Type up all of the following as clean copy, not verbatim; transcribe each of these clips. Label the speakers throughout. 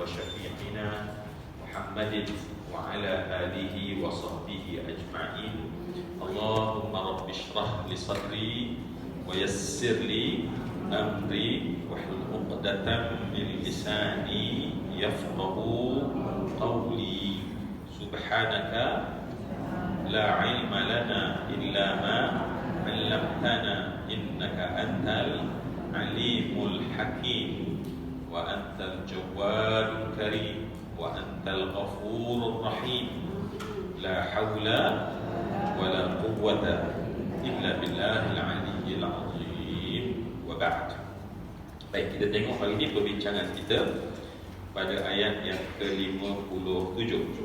Speaker 1: وشفيعنا محمد وعلى آله وصحبه أجمعين. اللهم رب اشرح لي صدري ويسر لي أمري واحلل عقدة من لساني يفقه قولي. سبحانك لا علم لنا إلا ما علمتنا إنك أنت العليم الحكيم وأنت الجواد الكريم وأنت الغفور الرحيم. لا حول ولا قوة إلا بالله العلي العظيم. وبعد. Baik, kita tengok hari ini perbincangan kita pada ayat yang ke-57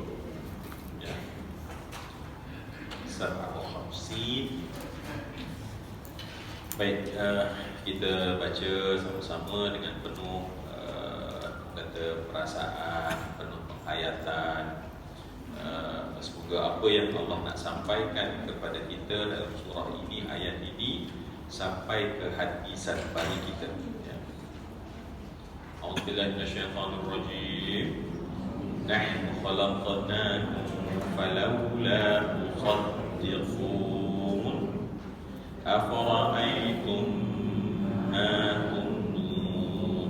Speaker 1: ya. Surah Al-Hamsin. Baik, kita baca sama-sama dengan penuh kata perasaan, penuh penghayatan. Semoga apa yang Allah nak sampaikan kepada kita dalam surah ini, ayat ini, sampai ke hati sanubari kita ya. A'udzubillahi minasyaitonir rajim. Nahnu khalaqnakum falawla tusaddiqun afara'aytum ma kuntum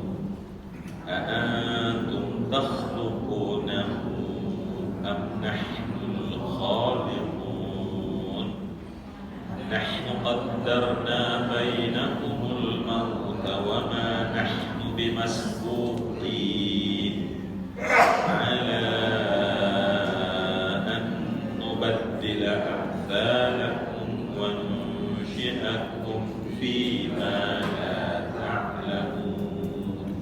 Speaker 1: a'antum takhluqunahu am nahnul khaliqun nahnu qaddarna bainakumul mauta wa ma nahnu bimasbuqin ala an nubaddila amthalakum wa nunshi'akum fima la ta'lamun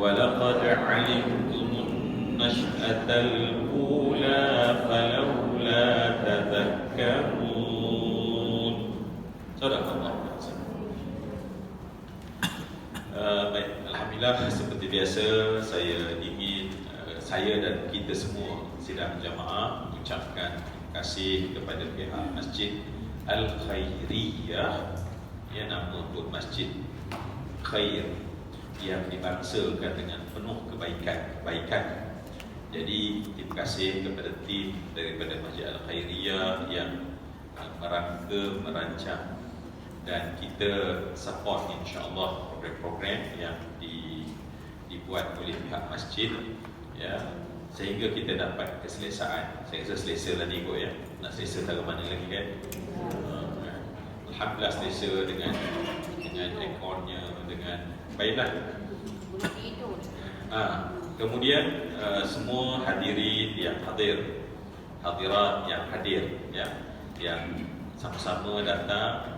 Speaker 1: wa laqad 'alimtum nash'atal ula falawla tadhakkarun. Sadaqallah. Baik, alhamdulillah, seperti biasa saya ingin saya dan kita semua sidang jamaah mengucapkan terima kasih kepada pihak Masjid Al-Khairiyah yang nama pun Masjid Khair yang dibangsakan dengan penuh kebaikan. Jadi terima kasih kepada tim daripada Masjid Al-Khairiyah yang merangka, merancang dan kita support insya-Allah program-program yang dibuat oleh pihak masjid ya, sehingga kita dapat keselesaan. Saya rasa selesa tadi kot ya. Nak selesa tak mana lagi kan? Alhamdulillah selesa dengan ekornya, dengan baiklah. Kemudian semua hadirin yang hadir, hadirat yang hadir ya, yang sama-sama datang,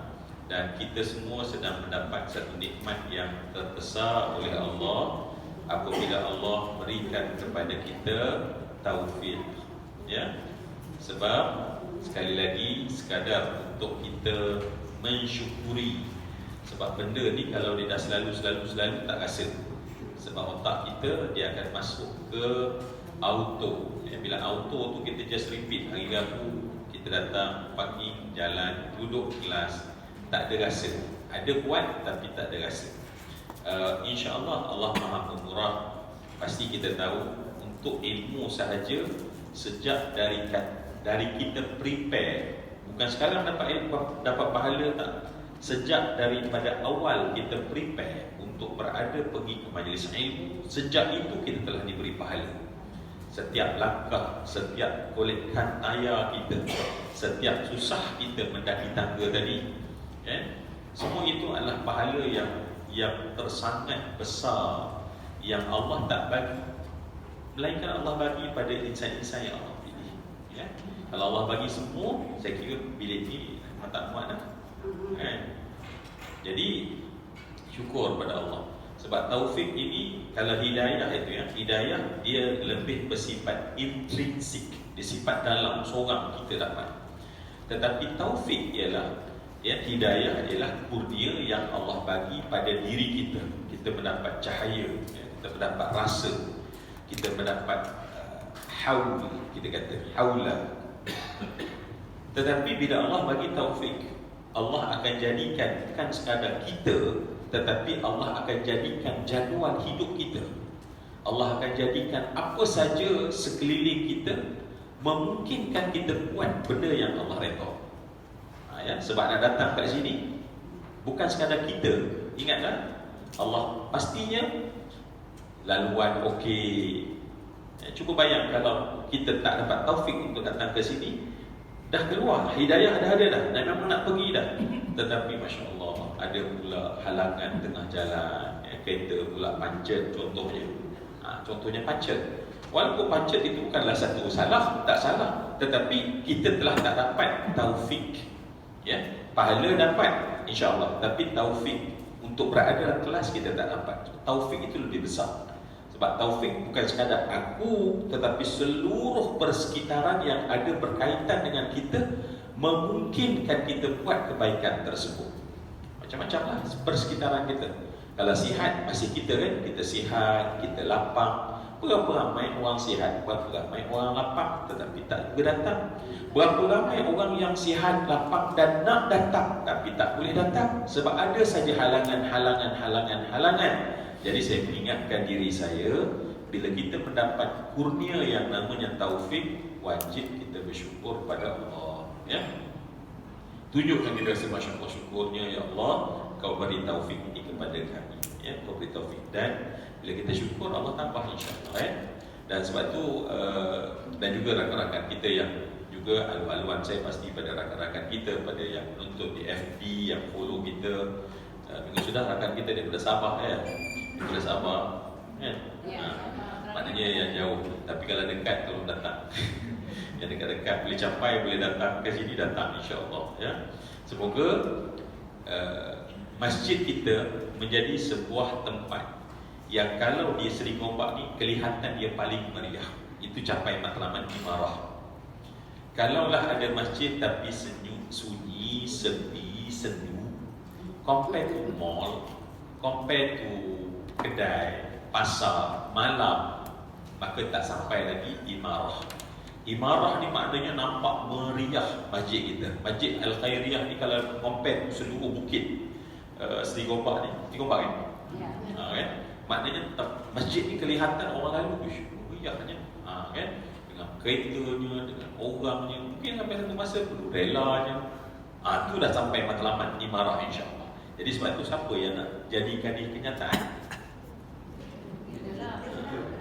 Speaker 1: dan kita semua sedang mendapat satu nikmat yang terbesar oleh Allah apabila Allah berikan kepada kita taufik ya. Sebab sekali lagi sekadar untuk kita mensyukuri. Sebab benda ni kalau dia dah selalu tak rasa. Sebab otak kita dia akan masuk ke auto ya. Bila auto tu kita just repeat. Hari Rabu kita datang, pagi jalan, duduk kelas, tak ada rasa. Ada kuat tapi tak ada rasa. InsyaAllah Allah Maha Pemurah. Pasti kita tahu untuk ilmu sahaja, sejak dari kita prepare, bukan sekarang dapat pahala tak. Sejak daripada awal kita prepare untuk berada pergi ke majlis ilmu, sejak itu kita telah diberi pahala. Setiap langkah, setiap kolekkan tayar kita, setiap susah kita mendaki tangga tadi semua itu adalah pahala yang tersangat besar yang Allah tak bagi, melainkan Allah bagi pada insan-insan yang Allah pilih ya. Kalau Allah bagi semua, saya kira bilik ni tak muat dah Jadi syukur pada Allah. Sebab taufik ini, kalau hidayah itu ya, hidayah dia lebih bersifat intrinsik, dia sifat dalam seorang kita dapat. Tetapi taufik ialah hidayah ialah kurnia yang Allah bagi pada diri kita. Kita mendapat cahaya, kita mendapat rasa, kita mendapat haul, kita kata haula. Tetapi bila Allah bagi taufik, Allah akan jadikan bukan sekadar kita, tetapi Allah akan jadikan jadual hidup kita. Allah akan jadikan apa saja sekeliling kita memungkinkan kita buat benda yang Allah redha. Ya, sebab nak datang kat sini bukan sekadar kita. Ingatlah, Allah pastinya laluan okey. Cuba bayang kalau kita tak dapat taufik untuk datang ke sini, dah keluar, hidayah dah ada dah, dan memang nak pergi dah. Tetapi Masya Allah, ada pula halangan tengah jalan, kereta pula pancet contohnya. Contohnya pancet. Walaupun pancet itu bukanlah satu salah, tak salah, tetapi kita telah tak dapat taufik. Ya, pahala dapat insya-Allah, tapi taufik untuk berada dalam kelas kita tak dapat. Taufik itu lebih besar. Sebab taufik bukan sekadar aku, tetapi seluruh persekitaran yang ada berkaitan dengan kita memungkinkan kita buat kebaikan tersebut. Macam-macam lah persekitaran kita. Kalau sihat, masih kita kan, kita sihat, kita lapang. Berapa ramai orang sihat, berapa ramai orang lapang tetapi tak juga datang. Berapa ramai orang yang sihat, lapang dan nak datang tapi tak boleh datang sebab ada saja halangan. Jadi saya mengingatkan diri saya, bila kita mendapat kurnia yang namanya taufik, wajib kita bersyukur pada Allah. Ya, tunjukkan kita rasa masyarakat syukurnya, ya Allah, Kau beri taufik ini kepada kami. Ya, Kau beri taufik, dan bila kita syukur, Allah tambah insya-Allah. Dan sebab tu dan juga rakan-rakan kita yang juga alu-aluan, saya pasti pada rakan-rakan kita, pada yang menonton di FB, yang follow kita, minggu sudah rakan kita daripada Sabah daripada Sabah maknanya yang jauh, tapi kalau dekat tolong datang. Yang dekat-dekat boleh capai, boleh datang ke sini, datang insya-Allah. Ya, semoga masjid kita menjadi sebuah tempat yang kalau di Seri Gombak ni kelihatan dia paling meriah. Itu capai matlamat imarah. Kalaulah ada masjid tapi senyum, sunyi, sepi, sendu, compare to mall, compare to kedai, pasar, malam, maka tak sampai lagi imarah. Imarah ni maknanya nampak meriah masjid kita. Masjid Al-Khairiyah ni kalau compare seluruh bukit Seri Gombak ni, Seri Gombak kan? Kan? Maknanya masjid ni kelihatan orang lalu, meriahnya, kan? Dengan keretanya, dengan orangnya, mungkin sampai satu masa perlu relanya. Itu dah sampai matlamat imarah insya-Allah. Jadi sebab itu siapa yang nak jadikan ini kenyataan?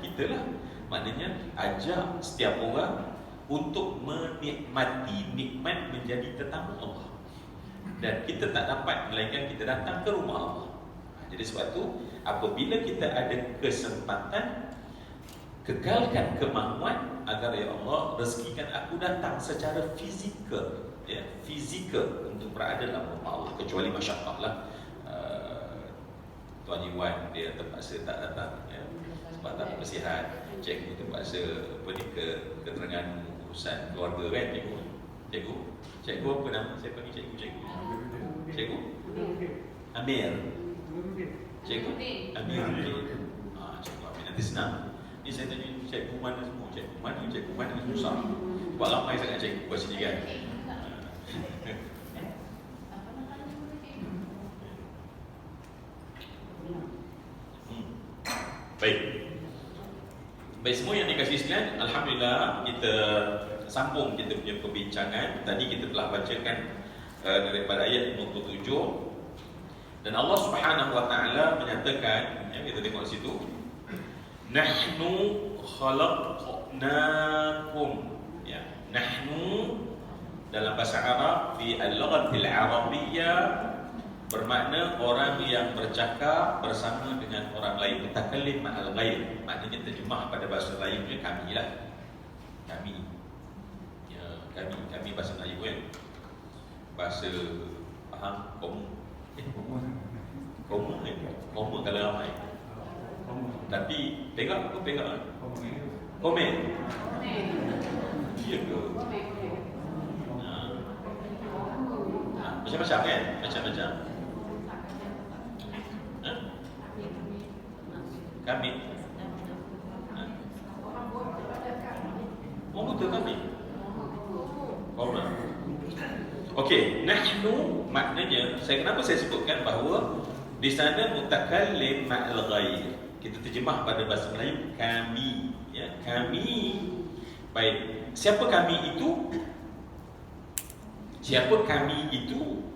Speaker 1: Kita lah. Maknanya ajak setiap orang untuk menikmati nikmat menjadi tetamu Allah. Dan kita tak dapat melainkan kita datang ke rumah Allah. Jadi sebab itu apabila kita ada kesempatan, kekalkan kemahuan agar ya Allah rezekikan aku datang secara fizikal, ya, fizikal untuk berada dalam rumah Allah, kecuali masyaAllah lah. Tuan Iwan dia terpaksa tak datang, ya, sebab tak bersihat. Cikgu terpaksa keterangan urusan keluarga kan, cikgu apa nama? Saya panggil cikgu Amir. Cikgu Amir. Cikgu Amir, nanti senang. Ni saya tanya cikgu mana semua, cikgu mana susah. Sebab ramai sangat cikgu kat sini kan. Baik, semua yang dikasih sekalian, alhamdulillah kita sambung kita punya perbincangan. Tadi kita telah bacakan daripada ayat 27, dan Allah Subhanahu wa taala menyatakan, ya, kita tengok situ, nahnu khalaqnakum, ya, nahnu dalam bahasa Arab fi al-lughatil arabiyyah bermakna orang yang bercakap bersama dengan orang lain, mutakallim ma'al ghair. Maknanya terjemah pada bahasa lainnya kami lah. Kami. Ya, kami bahasa Melayu kan. Bahasa faham kaum. Kaum kan. Kaum kalau ramai. Tapi pegang apa pegang? Komen. Iya ke? Macam-macam kan? Macam-macam. Kami. Oh, betul kami. Korban. Okey, nahnu maknanya, kenapa saya sebutkan bahawa di sana mutakallim ma'al ghair. kita terjemah pada bahasa Melayu kami, ya, kami. Baik, siapa kami itu? Siapa kami itu?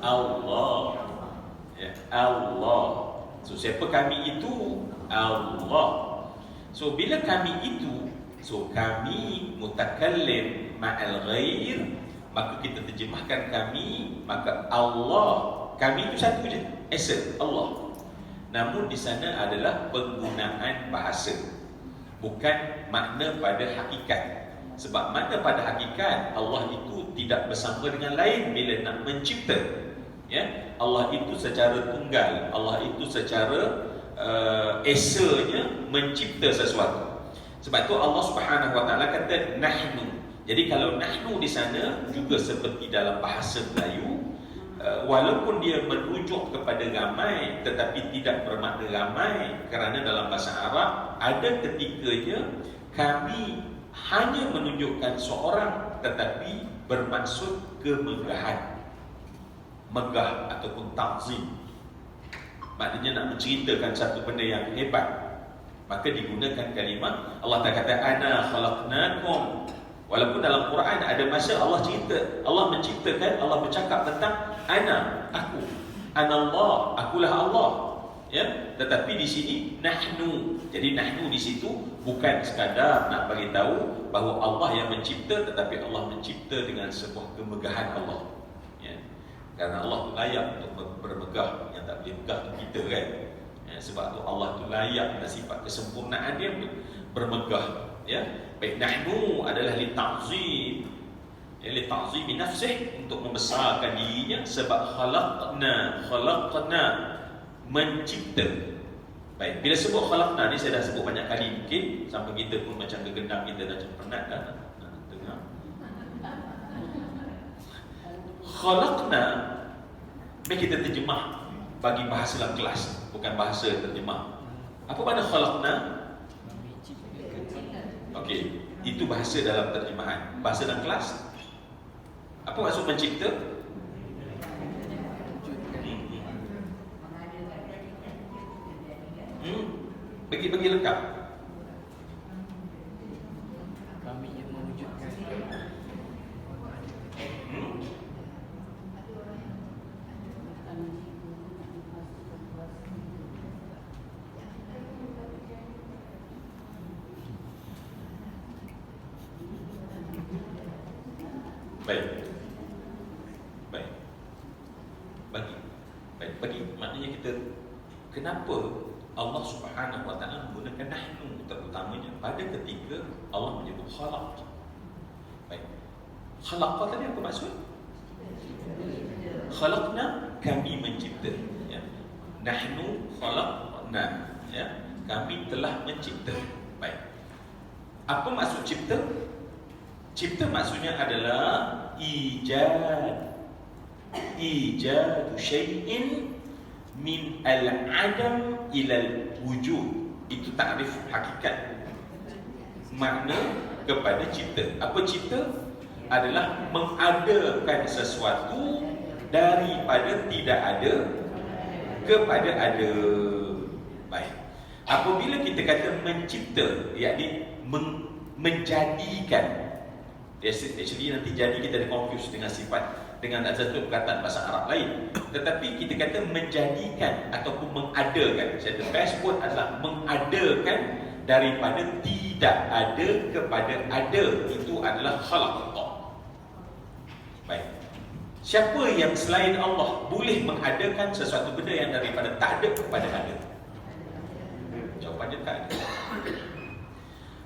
Speaker 1: Allah. Ya, Allah. So siapa kami itu? Allah. So bila kami itu, so kami mutakallim ma'al ghair, maka kita terjemahkan kami, maka Allah. Kami itu satu je, esa Allah. Namun di sana adalah penggunaan bahasa, bukan makna pada hakikat. Sebab makna pada hakikat Allah itu tidak bersama dengan lain bila nak mencipta. Ya, Allah itu secara tunggal, Allah itu secara esanya mencipta sesuatu. Sebab itu Allah Subhanahu Wa Taala kata nahnu. Jadi kalau nahnu di sana juga seperti dalam bahasa Melayu, walaupun dia merujuk kepada ramai tetapi tidak bermakna ramai, kerana dalam bahasa Arab ada ketikanya kami hanya menunjukkan seorang tetapi bermaksud kemegahan, megah ataupun ta'zim. Maknanya nak menceritakan satu benda yang hebat, maka digunakan kalimah. Allah tak kata ana khalaqnakum. Walaupun dalam Quran ada masa Allah cerita, Allah menciptakan, Allah bercakap tentang ana, aku, anallah, akulah Allah. Ya, tetapi di sini nahnu. Jadi nahnu di situ bukan sekadar nak bagi tahu bahawa Allah yang mencipta, tetapi Allah mencipta dengan sebuah kemegahan Allah. Ya. Karena Allah tu layak untuk bermegah, yang tak boleh megah tu kita kan. Ya, sebab tu Allah tu layak dengan sifat kesempurnaan dia bermegah. Ya, baik nahnu adalah li ta'zim, ya, li ta'zim nafsih, untuk membesarkan dirinya. Sebab khalaqna mencipta. Baik, bila sebut khalaqna ni saya dah sebut banyak kali, mungkin sampai kita pun macam kegendam, kita dah macam penat dah dengar. Khalaqna, mari kita terjemah bagi bahasa dalam kelas, bukan bahasa terjemah. Apa makna khalaqna? Okey, itu bahasa dalam terjemahan. Bahasa dalam kelas, apa maksud mencipta? Bagi lengkap.
Speaker 2: Kami yang mewujudkan.
Speaker 1: Bagi maknanya kita, kenapa Allah Subhanahu Wa Taala menggunakan nahnu terutamanya pada ketika Allah menyebut khalaq. Baik. Khalaq tadi apa maksud? Khalaqna, kami mencipta, ya. Nahnu khalaqna, ya. Kami telah mencipta. Baik. Apa maksud cipta? Cipta maksudnya adalah ijad syai'in min al-adam ilal wujud. Itu takrif hakikat makna kepada cipta. Apa cipta? Adalah mengadakan sesuatu daripada tidak ada kepada ada. Baik. Apabila kita kata mencipta, yakni menjadikan. Actually nanti jadi kita ada confuse dengan sifat, dengan satu perkataan bahasa Arab lain. Tetapi kita kata menjadikan ataupun mengadakan. Saya the best word adalah mengadakan daripada tidak ada kepada ada. Itu adalah khalaq. Baik. Siapa yang selain Allah boleh mengadakan sesuatu benda yang daripada tak ada kepada ada? Jawapannya tak ada.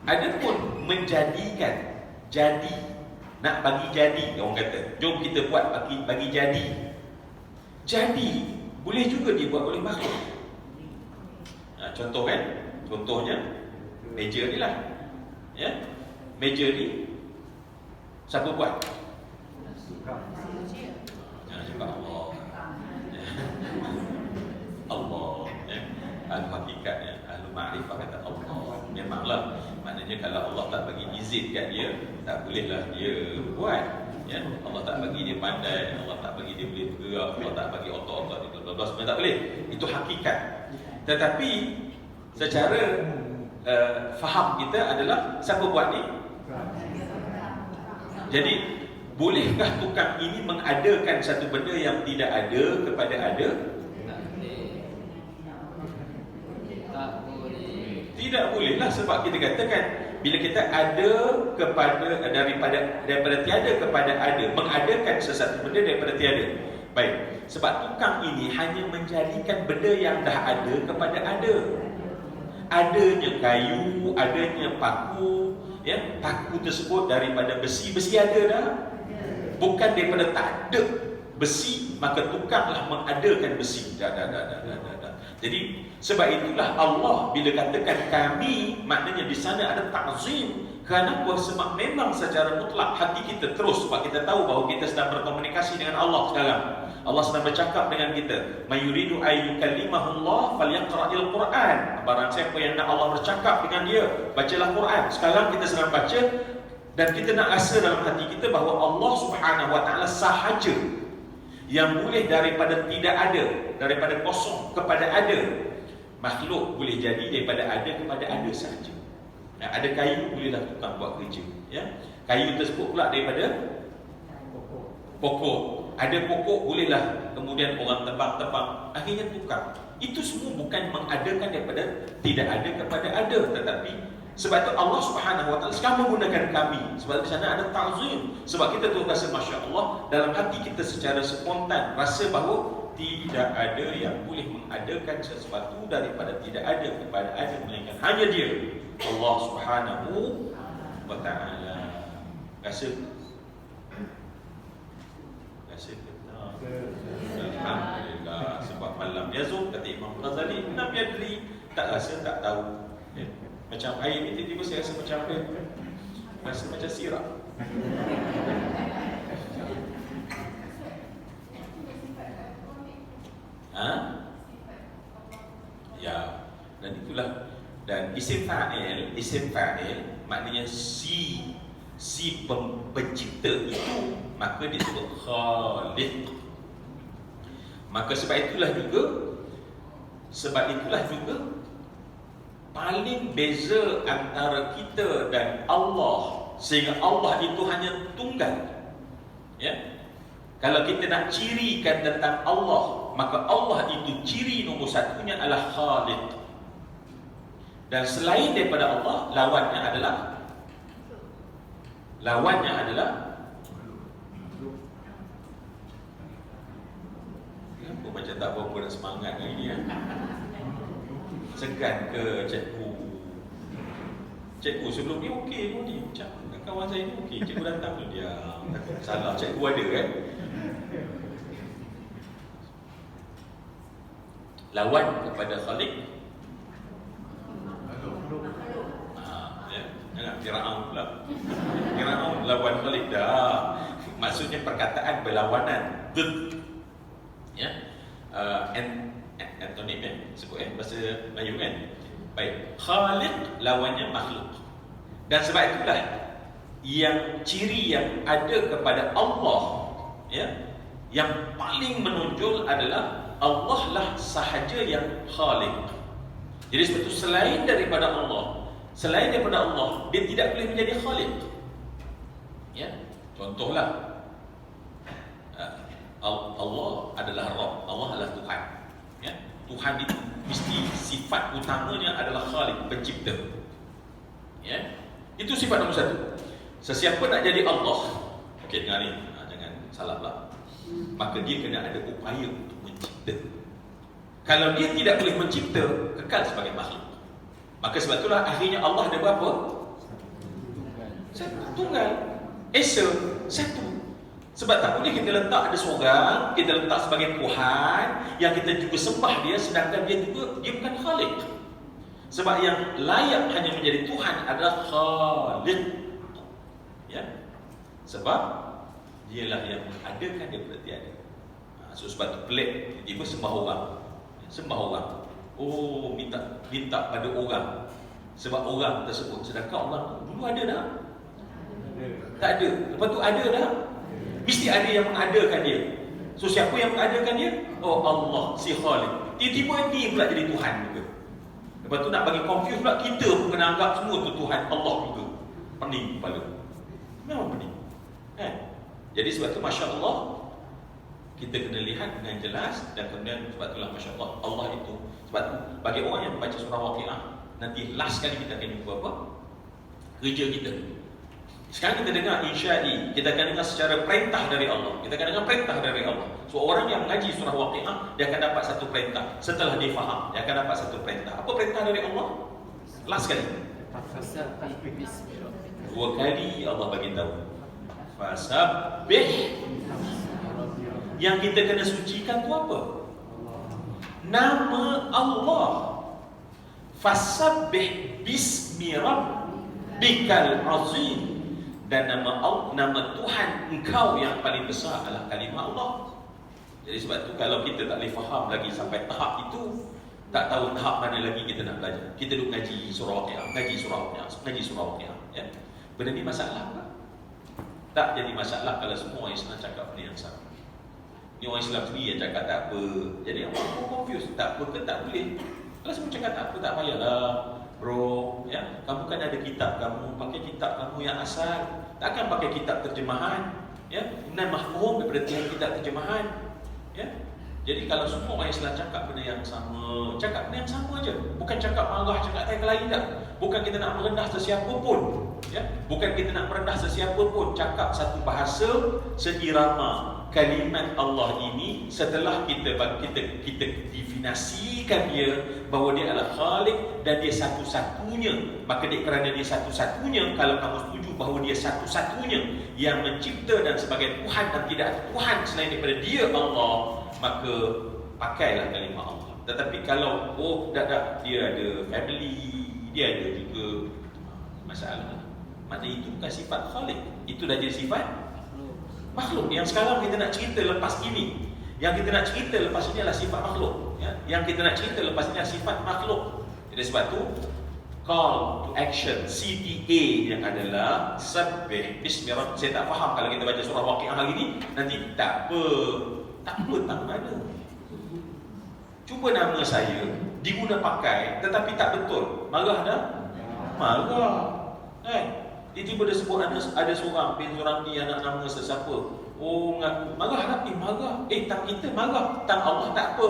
Speaker 1: Adapun menjadikan, jadi, nak bagi jadi, orang kata jom kita buat bagi jadi. Jadi boleh juga dibuat oleh makhluk. Contoh kan, contohnya meja ni lah, ya. Meja ni siapa buat? Cakap Allah. Allah, ya. Al-hakikatnya, al-ma'rifah kata Allah. Memanglah, maknanya kalau Allah tak bagi izin kat dia, tak bolehlah dia buat, ya. Allah tak bagi dia pandai, Allah tak bagi dia boleh bergerak, Allah tak bagi otot-otot dia bla-bla, sebenarnya tak boleh. Itu hakikat. Tetapi secara faham kita adalah siapa buat ni? Jadi bolehkah tukang ini mengadakan satu benda yang tidak ada kepada ada?
Speaker 2: Tak boleh.
Speaker 1: Tidak bolehlah, sebab kita katakan bila kita ada kepada daripada tiada kepada ada, mengadakan sesuatu benda daripada tiada. Baik, sebab tukang ini hanya menjadikan benda yang dah ada kepada ada. Adanya kayu, adanya paku, ya, paku tersebut daripada besi, besi ada dah. Bukan daripada tak ada besi, maka tukanglah mengadakan besi. Dah. Jadi sebab itulah Allah bila katakan kami, maknanya di sana ada ta'zim. Kenapa? Sebab memang secara mutlak hati kita terus, sebab kita tahu bahawa kita sedang berkomunikasi dengan Allah sekarang. Allah sedang bercakap dengan kita. Mayuridu ayyukallimahullah falyaqra'il Quran. Barang siapa yang nak Allah bercakap dengan dia, bacalah Quran. Sekarang kita sedang baca dan kita nak rasa dalam hati kita bahawa Allah Subhanahu wa taala sahaja yang boleh daripada tidak ada, daripada kosong kepada ada. Makhluk boleh jadi daripada ada kepada ada sahaja. Nah, ada kayu, bolehlah tukang buat kerja, ya. Kayu tersebut pula daripada pokok. Ada pokok, bolehlah kemudian orang tebang-tebang, akhirnya tukang. Itu semua bukan mengadakan daripada tidak ada kepada ada, tetapi sebab itu Allah Subhanahu wa taala sekarang menggunakan kami. Sebab di sana ada ta'zim. Sebab kita tu rasa masya-Allah, dalam hati kita secara spontan rasa bahawa tidak ada yang boleh mengadakan sesuatu daripada tidak ada kepada ada, melainkan hanya Dia, Allah Subhanahu wa taala. Rasa kita alhamdulillah, sebab malam yazum kata Imam Ghazali, nam yadri, tak rasa, tak tahu. Ya. Macam air ni tiba-tiba saya rasa macam apa? Rasa macam sirap. Ya, dan itulah. Dan isim fa'il maknanya si pencipta itu, maka disebut khaliq. Maka sebab itulah juga paling beza antara kita dan Allah, sehingga Allah itu hanya tunggal. Ya. Kalau kita nak cirikan tentang Allah, maka Allah itu ciri nombor satunya adalah khaliq. Dan selain daripada Allah, lawannya adalah kenapa macam tak berapa nak semangat hari ni, ya? Segan ke cikgu sebelum ni okey pun ni, macam kawan saya ni okey, cikgu datang tu dia salah, cikgu ada kan. Lawan kepada khaliq, ya, jangan Firaun pula. Firaun lawan khaliq dah. Maksudnya perkataan berlawanan, ya. Antonym, ya, sebut bahasa Melayu kan. Baik, khaliq lawannya makhluk. Dan sebab itulah yang ciri yang ada kepada Allah, ya, yang paling menonjol adalah Allah lah sahaja yang khaliq. Jadi sebab itu selain daripada Allah, dia tidak boleh menjadi khaliq. Ya, contohlah Allah adalah Rabb, Allah adalah Tuhan. Ya, Tuhan itu mesti sifat utamanya adalah khaliq, pencipta. Ya, itu sifat nombor satu. Sesiapa nak jadi Allah, okey dengar ni, jangan salah pula. Maka dia kena ada upaya untuk mencipta. Kalau dia tidak boleh mencipta, kekal sebagai makhluk. Maka sebab itulah akhirnya Allah ada berapa? Tunggal. Esa, satu. Sebab tak boleh kita letak ada seorang, kita letak sebagai Tuhan yang kita juga sembah dia, sedangkan dia bukan khaliq. Sebab yang layak hanya menjadi Tuhan adalah khaliq. Ya. Sebab dialah yang mengadakan daripada tiada. Sebab tu pelik, tiba sembah orang. Oh, minta pada orang. Sebab orang tersebut, sedangkan orang dulu ada dah. Tak ada. Lepas tu ada dah. Mesti ada yang mengadakan dia. So siapa yang mengadakan dia? Oh Allah, si Khalik. Tiba-tiba dia pula jadi Tuhan juga. Lepas tu nak bagi confuse pula, kita pun kena anggap semua tu Tuhan Allah juga. Pening kepala. Memang pening. Jadi sebab tu Masya Allah, kita kena lihat dengan jelas. Dan kemudian sebab itulah Masya Allah, Allah itu, sebab tu bagi orang yang baca surah Waqiah, nanti last kali kita akan jumpa apa? Kerja kita. Sekarang kita dengar insya'i, kita akan dengar secara perintah dari Allah. Kita akan dengar perintah dari Allah. So orang yang mengaji surah Waqiah, dia akan dapat satu perintah. Setelah dia faham, dia akan dapat satu perintah. Apa perintah dari Allah? Last kali. Dua kali Allah bagi tahu. Fasabbih. Yang kita kena sucikan tu apa? Nama Allah. Fasabbih bismi rabbikal azim. Dan nama Tuhan engkau yang paling besar adalah kalimah Allah. Jadi sebab tu kalau kita tak boleh faham lagi sampai tahap itu, tak tahu tahap mana lagi kita nak belajar. Kita duduk ngaji surah Waqiah, ngaji surah Waqiah, ya. Benda ni masalah tak? Tak jadi masalah kalau semua orang Islam cakap benda yang sama. Ni orang Islam sendiri yang cakap tak apa. Jadi orang pun confused, tak apa ke tak boleh. Kalau semua cakap tak apa, tak payahlah bro, ya. Kamu kan ada kitab kamu, pakai kitab kamu yang asal. Takkan pakai kitab terjemahan, ya. Dan mahfum daripada tiap kitab terjemahan, ya. Jadi kalau semua orang Islam cakap benda yang sama, cakap benda yang sama aja. Bukan cakap marah, cakap tak lain tak. Bukan kita nak merendah sesiapa pun, ya. Bukan kita nak merendah sesiapa pun. Cakap satu bahasa seirama kalimat Allah ini. Setelah kita definasikan dia bahawa dia adalah Khalik dan dia satu-satunya, maka kerana dia satu-satunya, kalau kamu setuju bahawa dia satu-satunya yang mencipta dan sebagai Tuhan dan tidak ada Tuhan selain daripada dia Allah, maka pakailah kalimah Allah. Tetapi kalau dah dia ada family, dia ada juga masalah, maknanya itu bukan sifat Khalik, itu dah jadi sifat makhluk. Yang sekarang kita nak cerita lepas ini, yang kita nak cerita lepas ini adalah sifat makhluk, ya? Yang kita nak cerita lepas ini adalah sifat makhluk. Jadi sebab tu call to action, CTA yang adalah sabbih bismi rabbik. Saya tak faham kalau kita baca surah Waqiah hari ni, nanti tak apa tak mana. Cuba nama saya diguna pakai tetapi tak betul. Marah dah? Marah. Tiba-tiba dia sebut ada seorang bin seorang ni anak nama sesiapa. Oh mengaku marah lah, marah. Tak kita marah, tak Allah tak apa.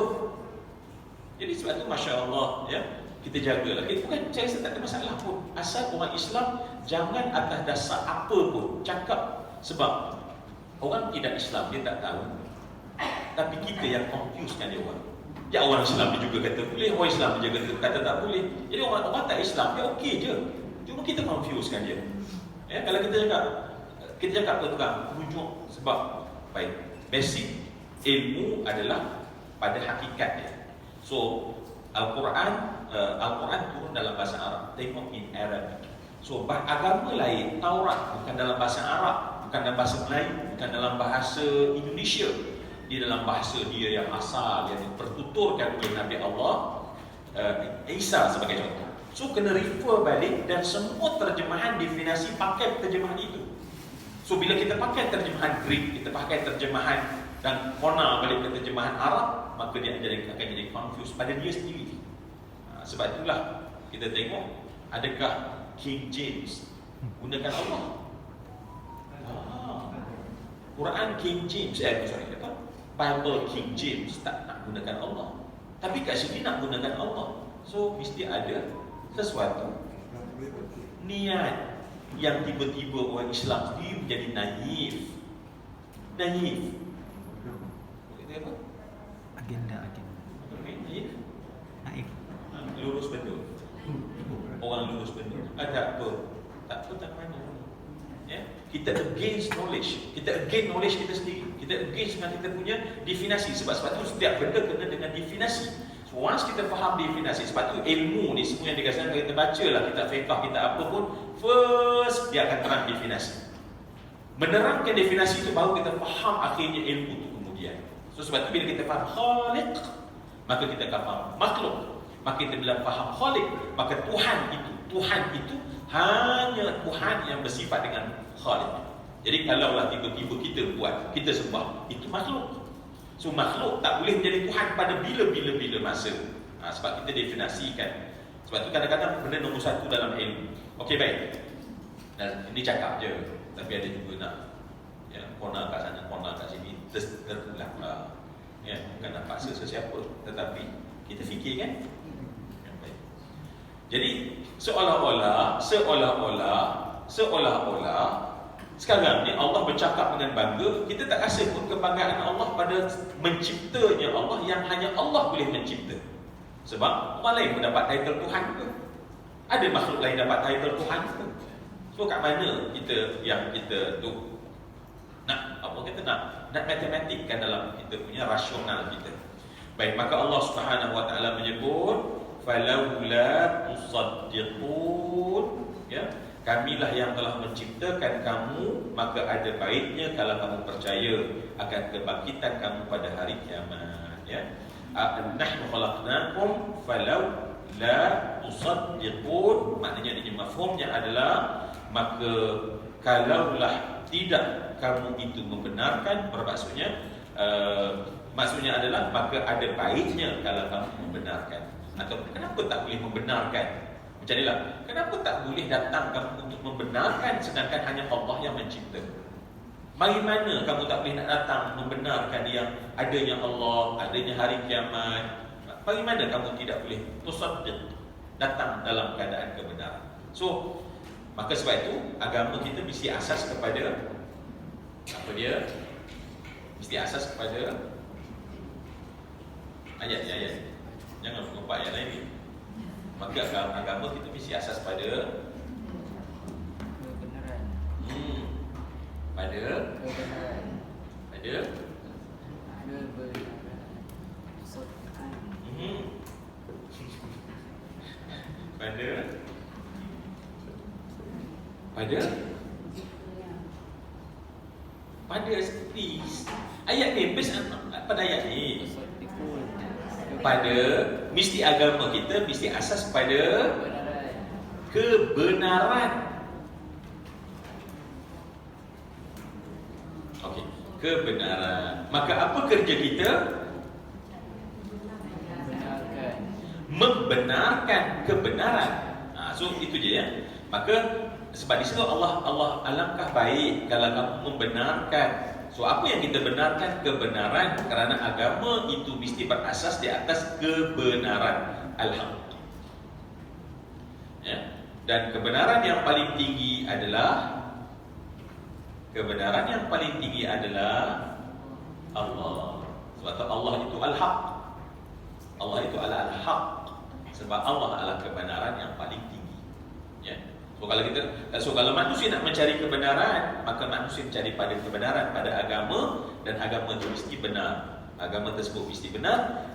Speaker 1: Jadi sebab tu Masya Allah, ya, kita jagalah. Bukan saya rasa tak ada masalah pun. Asal orang Islam jangan atas dasar apa pun cakap. Sebab orang tidak Islam dia tak tahu, tapi kita yang confusekan dia orang. Ya, orang Islam dia juga kata boleh, orang Islam dia juga kata tak boleh. Jadi orang tak Islam dia okey je. Cuma kita confusekan dia. Ya, kalau kita cakap tentang rujuk, sebab baik, basic ilmu adalah pada hakikatnya. So Al-Quran turun dalam bahasa Arab. Tengok in Arabic. So agama lain, Taurat bukan dalam bahasa Arab, bukan dalam bahasa Melayu, bukan dalam bahasa Indonesia. Dia dalam bahasa dia yang asal, yang dipertuturkan oleh Nabi Allah Isa sebagai contoh. So kena refer balik dan semua terjemahan definasi pakai terjemahan itu. So bila kita pakai terjemahan Greek, kita pakai terjemahan dan kona balik ke terjemahan Arab, maka dia akan jadi confused pada dia sendiri. Sebab itulah kita tengok, adakah King James gunakan Allah? Quran King James, Bible King James tak nak gunakan Allah. Tapi kat sini nak gunakan Allah. So mesti ada sesuatu niat yang tiba-tiba orang Islam sendiri menjadi naif. Naif. Apa?
Speaker 3: Agenda. Naif.
Speaker 1: Lurus betul. Orang lurus betul. Ada apa? Tak apa tak mana. Ya? Kita against knowledge. Kita against knowledge kita sendiri. Kita against dengan kita punya definasi. Sebab tu setiap benda kena dengan definasi. So once kita faham definasi, sebab tu ilmu ni semua yang dikasihkan kita baca lah, kita fiqh, kita apa pun, first dia akan terang definasi. Menerangkan definasi itu baru kita faham akhirnya ilmu itu kemudian. So sebab tu bila kita faham Khaliq, maka kita akan faham makhluk. Maka kita bila faham Khaliq, maka Tuhan itu hanya Tuhan yang bersifat dengan Khaliq. Jadi kalaulah tiba-tiba kita buat, kita sembah, itu makhluk. So makhluk tak boleh menjadi Tuhan pada bila-bila masa. Sebab kita definisikan. Sebab tu kadang-kadang benda nombor satu dalam ilmu. Okey, baik. Dan ini cakap je, tapi ada juga nak corner kat sana, corner kat sini, terpulang lah. Bukan nak paksa sesiapa, tetapi kita fikir kan. Baik. Jadi seolah-olah sekarang ni Allah bercakap dengan bangga, kita tak rasa pun kebanggaan Allah pada menciptanya Allah yang hanya Allah boleh mencipta. Sebab orang lain pun dapat title Tuhan ke? Ada makhluk lain dapat title Tuhan ke? So kat mana kita tu nak matematik kan dalam kita punya rasional kita. Baik, maka Allah Subhanahu wa taala menyebut falaula tusaddiqun, kamilah yang telah menciptakan kamu, maka ada baiknya kalau kamu percaya akan kebangkitan kamu pada hari kiamat. Nahnu khalaqnakum falaula tusaddiqun, maknanya ini mafhumnya adalah maka kalaulah tidak kamu itu membenarkan, maksudnya adalah maka ada baiknya kalau kamu membenarkan. Atau kenapa tak boleh membenarkan? Macam inilah, kenapa tak boleh datang kamu untuk membenarkan sedangkan hanya Allah yang mencipta? Bagaimana kamu tak boleh nak datang membenarkan yang adanya Allah, adanya hari kiamat? Bagaimana kamu tidak boleh tusaddiq, datang dalam keadaan kebenaran? So, maka sebab itu agama kita mesti asas kepada apa dia? Mesti asas kepada ayat. Jangan lupa ayat lain ni. Maka agama kita mesti asas pada
Speaker 2: kebenaran.
Speaker 1: Pada
Speaker 2: Kebenaran.
Speaker 1: pada ayat ni, pada ayat ni pada mesti agama kita mesti asas pada kebenaran. Okey, kebenaran. Maka apa kerja kita? Membenarkan kebenaran. So itu je ya. Maka sebab di situ Allah alangkah baik kalau kamu membenarkan. So apa yang kita benarkan? Kebenaran, kerana agama itu mesti berasas di atas kebenaran al-haq. Dan kebenaran yang paling tinggi adalah Allah. Sebab tu Allah itu al-haq. Allah itu al-haq. Sebab Allah adalah kebenaran yang paling tinggi. So kalau manusia nak mencari kebenaran, maka manusia mencari pada kebenaran pada agama, dan agama itu mesti benar. Agama tersebut mesti benar.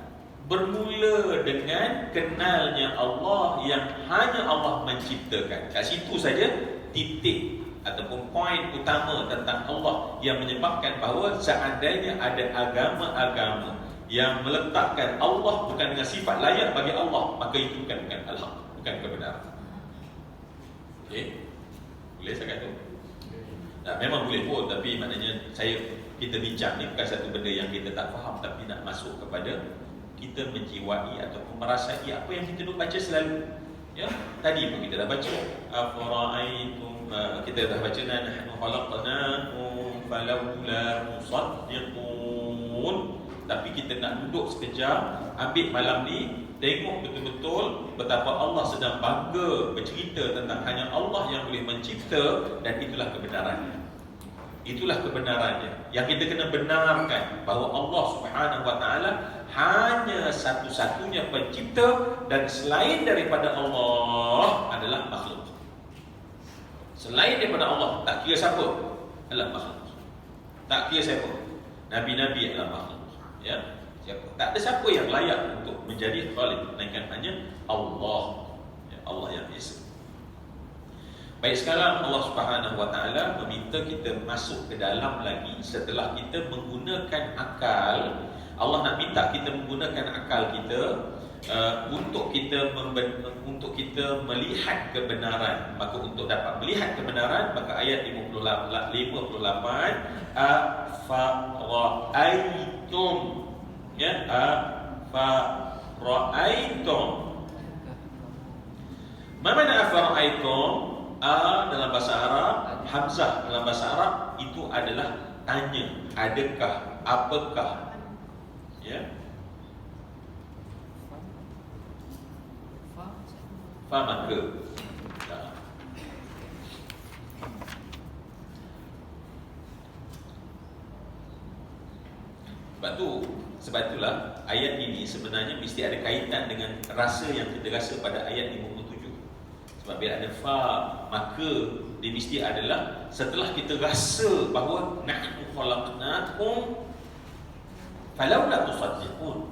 Speaker 1: Bermula dengan kenalnya Allah yang hanya Allah menciptakan. Kat situ saja titik ataupun poin utama tentang Allah yang menyebabkan bahawa seandainya ada agama-agama yang meletakkan Allah bukan dengan sifat layak bagi Allah, maka itu bukan al-haq, bukan kebenaran. Okey, boleh saya kata? Memang boleh pun, tapi maknanya kita bincang ni bukan satu benda yang kita tak faham, tapi nak masuk kepada kita menjiwai ataupun merasai apa yang kita duk baca selalu. Tadi pun kita dah baca afara'aitum, kita dah baca nahnu khalaqnakum falaula tusaddiqun. Tapi kita nak duduk sekejap, ambil malam ni, tengok betul-betul betapa Allah sedang bangga bercerita tentang hanya Allah yang boleh mencipta, dan itulah kebenarannya. Itulah kebenarannya yang kita kena benarkan, bahawa Allah Subhanahu wa taala hanya satu-satunya pencipta, dan selain daripada Allah adalah makhluk. Selain daripada Allah, tak kira siapa, adalah makhluk. Tak kira siapa, nabi-nabi adalah makhluk. Siapa? Tak ada siapa yang layak untuk menjadi khaliq, melainkan hanya Allah. Allah yang Esa. Baik, sekarang Allah Subhanahu wa taala meminta kita masuk ke dalam lagi setelah kita menggunakan akal. Allah nak minta kita menggunakan akal kita untuk kita melihat kebenaran. Maka untuk dapat melihat kebenaran, maka ayat 58 afara'aitum, ya, afara'aitum. Mana afara'aitum? Dalam bahasa Arab, hamzah dalam bahasa Arab itu adalah tanya, adakah, apakah, ya. Fa maka. Sebab itulah ayat ini sebenarnya mesti ada kaitan dengan rasa yang kita rasa pada ayat 57. Sebab bila ada fa, maka dia mesti adalah setelah kita rasa bahawa nahnu khalaqnakum falaula tusaddiqun.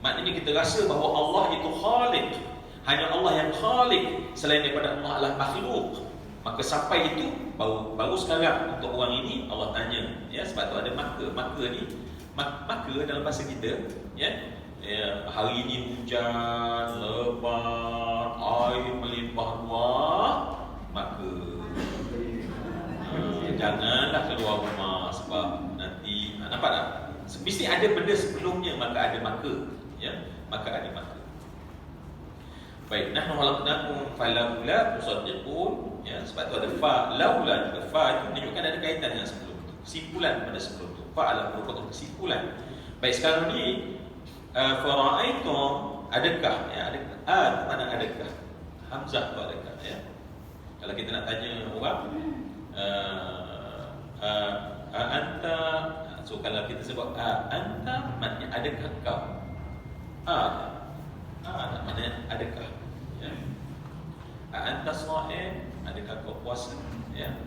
Speaker 1: Maknanya kita rasa bahawa Allah itu khaliq. Hanya Allah yang khaliq, selain daripada Allah adalah makhluk. Maka sampai itu baru sekarang untuk orang ini Allah tanya, ya, sebab tu ada maka ni. Maka dalam bahasa kita, ya, hari ini hujan lebat, air melimpah ruah, maka janganlah keluar rumah sebab nanti, nampak tak? Mesti ada benda sebelumnya, maka ada maka, ya, maka ada maka. Baik, nahnu khalaqnakum falaula tusaddiqun, ya, sebab tu ada fa, laula juga. Fa itu menunjukkan ada kaitan yang sebelum itu, kesimpulan pada sebelum itu. Fa adalah merupakan kesimpulan. Baik, sekarang ni fara'aitum, adakah, ya, adakah, mana adakah, hamzah tu adakah, ya. Kalau kita nak tanya orang, anta, so kalau kita sebut anta, maknanya adakah kau? Maknanya adakah, ya. Anta sha'im, adakah kau puasa, ya.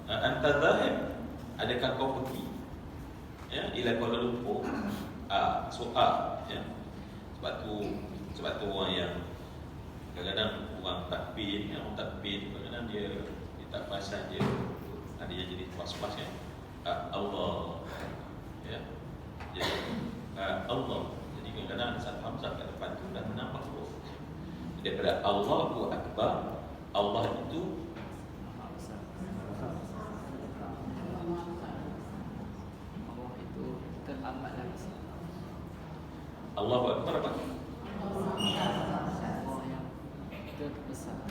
Speaker 1: Anta dhahib, adakah kau pergi, ya, ila Kuala Lumpur. Ya. Sebab tu orang yang kadang-kadang orang takbir, orang takbir kadang-kadang dia tak perasan, dia ada yang jadi was-was, ya. Allah, ya. Jadi Allah. Jadi kadang-kadang satu hamzah kat depan tu dah menambah huruf. Daripada Allahu Akbar, Allah itu
Speaker 2: teramatlah besar.
Speaker 1: Allahu Akbar apa?
Speaker 2: Allah yang terbesar.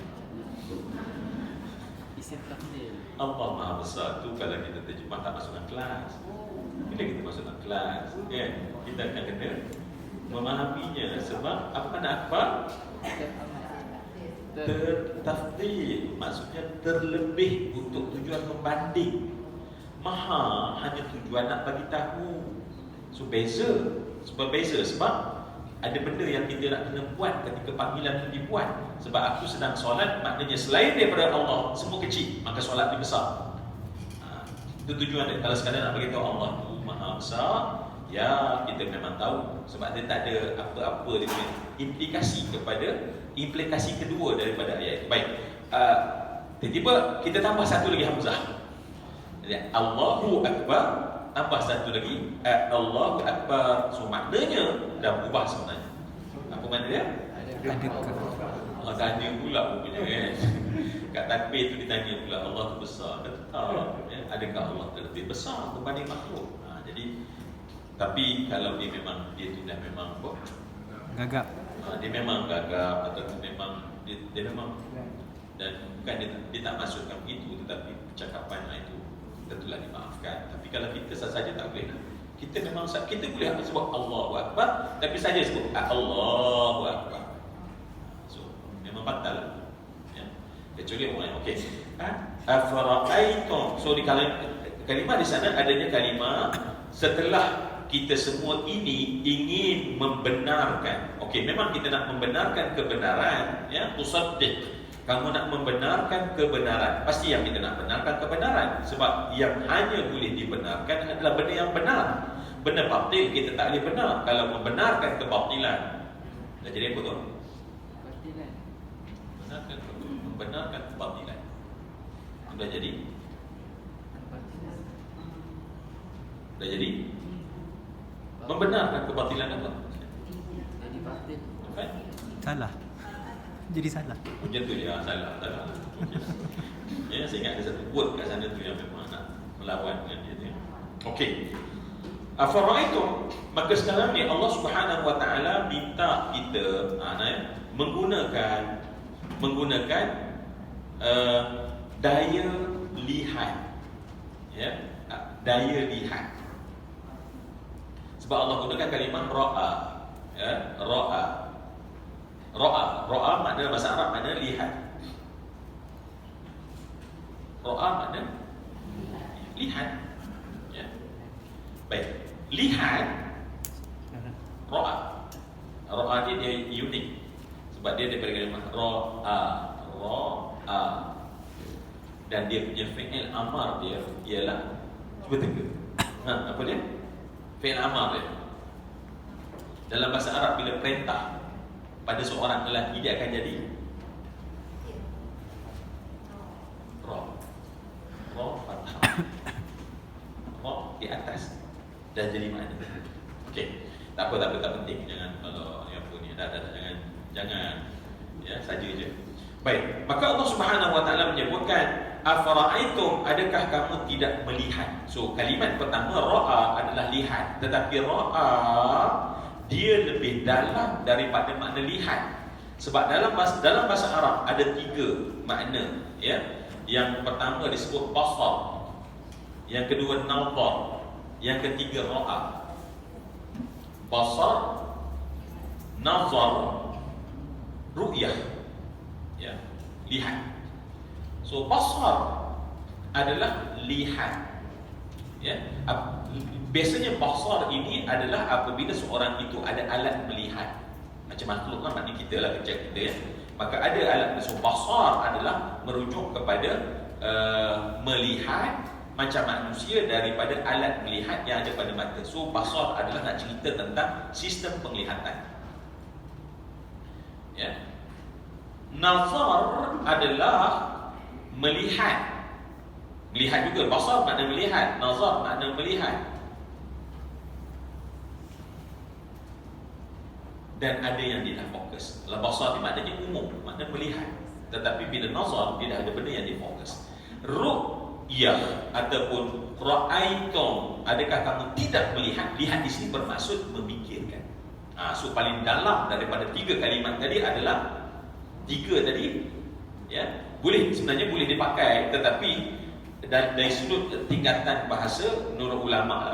Speaker 2: Isim tafdil.
Speaker 1: Allah Maha Besar tu kalau kita terjemah tak masuk dalam kelas. Bila kita masuk dalam kelas, ya, kita akan kena memahaminya. Sebab apa makna akbar? Tertafdil, maksudnya terlebih untuk tujuan membanding. Maha hanya tujuan nak bagi tahu. So beza, sebab ada benda yang kita nak kena buat ketika panggilan itu dibuat. Sebab aku sedang solat, maknanya selain daripada Allah semua kecil, maka solat ni besar. Itu tujuan dia. Kalau sekadar nak beritahu Allah tu Maha Besar, ya, kita memang tahu. Sebab dia tak ada apa-apa dia punya implikasi kedua daripada ayat itu. Baik, tiba-tiba kita tambah satu lagi hamzah. Jadi Allahu Akbar, tambah satu lagi Allahu Akbar. So maknanya dah berubah sebenarnya. Apa makna dia?
Speaker 2: Adakah?
Speaker 1: Tanya pula rupanya, kan. Kat takbir tu ditanya pula, Allah tu besar ke tak, ya? Adakah Allah tu lebih besar berbanding makhluk? Jadi, tapi kalau dia tu dah memang
Speaker 2: Gagap.
Speaker 1: Dia memang gagap, atau memang dia memang, dan bukan dia tak masukkan begitu, tetapi percakapan itu tentulah dimaafkan. Tapi kalau kita saja tak boleh. Kita memang kita boleh sebut Allahu Akbar, tapi saja sebut Allahu Akbar. So memang batal, ya. Kecuali orang, okey. Afara'aitum. So di kalimah di sana adanya kalimah setelah kita semua ini ingin membenarkan. Okey, memang kita nak membenarkan kebenaran, ya, tusaddiq. Kamu nak membenarkan kebenaran, pasti yang kita nak benarkan kebenaran. Sebab yang hanya boleh dibenarkan adalah benda yang benar. Benda batil kita tak boleh benar. Kalau membenarkan kebatilan, dah jadi apa tu?
Speaker 2: Batilan.
Speaker 1: Membenarkan kebatilan, sudah jadi. Dah jadi. Membenarkan kebatilan apa?
Speaker 2: Batin.
Speaker 1: Kan?
Speaker 2: Salah. Jadi salah.
Speaker 1: Macam tu je, salah. Okay. Ya, saya ingat ada satu word kat sana tu yang memang nak melawan dengan dia tu. Okey. Afara'aitum, maka sekarang ni Allah Subhanahu Wa Taala minta kita menggunakan daya lihat, ya, daya lihat. Sebab Allah gunakan kalimah ra'a, ya, ra'a makna bahasa Arab makna lihat. Ra'a makna lihat, ya. Baik, lihat ra'a dia unik sebab dia daripada kalimah ra'a dan dia punya fi'il amar dia ialah cuba tengok. Apa dia? Fi'il amar dia. Dalam bahasa Arab bila perintah pada seorang lelaki dia akan jadi ra fathah. Ra di atas dan jadi mana? Okey. Tak apa, tak penting. Jangan kalau yang apa ni dah jangan ya, saja je. Baik, maka Allah Subhanahu Wa Taala menyebutkan afara'aitum, adakah kamu tidak melihat? So kalimat pertama ra'a adalah lihat, tetapi ra'a dia lebih dalam daripada makna lihat. Sebab dalam bahasa Arab ada 3 makna, ya. Yang pertama disebut basar, yang kedua nazar, yang ketiga ra'a. Basar, nazar, ru'yah, ya, lihat. So basar adalah lihat, ya. Biasanya basar ini adalah apabila seorang itu ada alat melihat. Macam makhluk lah, maknanya kita lah, kecil kita, ya. Maka ada alat. So basar adalah merujuk kepada melihat macam manusia daripada alat melihat yang ada pada mata. So basar adalah nak cerita tentang sistem penglihatan, ya. Nazar adalah melihat. Melihat juga, basar makna melihat, nazar makna melihat. Dan ada yang dia dah fokus. Kalau basar ni maknanya umum, makna melihat. Tetapi bila nazar, dia dah ada benda yang dia fokus. Ru'yah ataupun ra'aitum, adakah kamu tidak melihat? Lihat di sini bermaksud memikirkan. So paling dalam daripada 3 kalimat tadi adalah 3 tadi, ya. Sebenarnya boleh dipakai, tetapi dari sudut tingkatan bahasa menurut ulama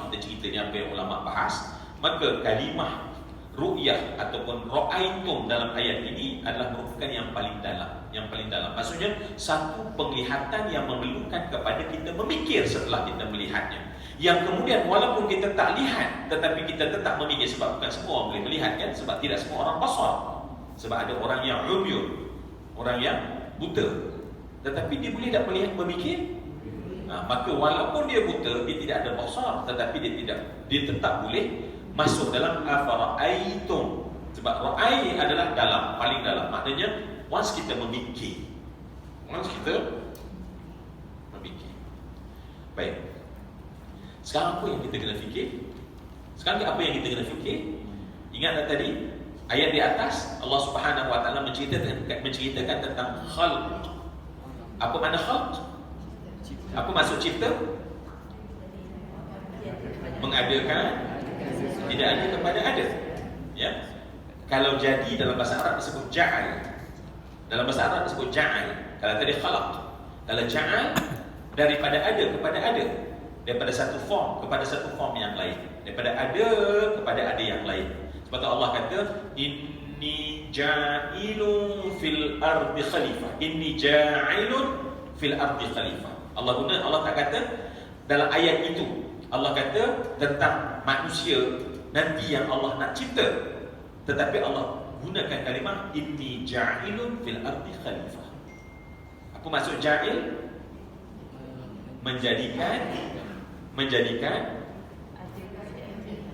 Speaker 1: kita ceritanya apa yang ulama bahas, maka kalimah ru'yah ataupun ra'aitum dalam ayat ini adalah merupakan yang paling dalam. Maksudnya satu penglihatan yang memerlukan kepada kita memikir setelah kita melihatnya. Yang kemudian walaupun kita tak lihat, tetapi kita tetap memikir. Sebab bukan semua orang boleh melihat, kan? Sebab tidak semua orang basar. Sebab ada orang yang umyun, orang yang buta, tetapi dia boleh tak melihat, memikir. Maka walaupun dia buta, dia tidak ada basar, tetapi dia tetap boleh masuk dalam afara'aitum. Sebab ra'i adalah dalam, paling dalam. Maknanya once kita memikir. Baik. Sekarang apa yang kita kena fikir? Ingat tak tadi ayat di atas Allah Subhanahu Wa Taala menceritakan tentang khalq. Apa makna khalq? Apa maksud cipta? Mengadakan tidak ada kepada ada, ya. Kalau jadi dalam bahasa Arab disebut ja'al. Kalau tadi khalaq. Kalau ja'al, daripada ada kepada ada, daripada satu form kepada satu form yang lain, daripada ada kepada ada yang lain. Sebab tu Allah kata inni ja'ilun fil ardi khalifah. Allah tak kata dalam ayat itu, Allah kata tentang manusia nanti yang Allah nak cipta, tetapi Allah gunakan kalimah inni ja'ilun fil ardi khalifah. Apa maksud ja'il? Menjadikan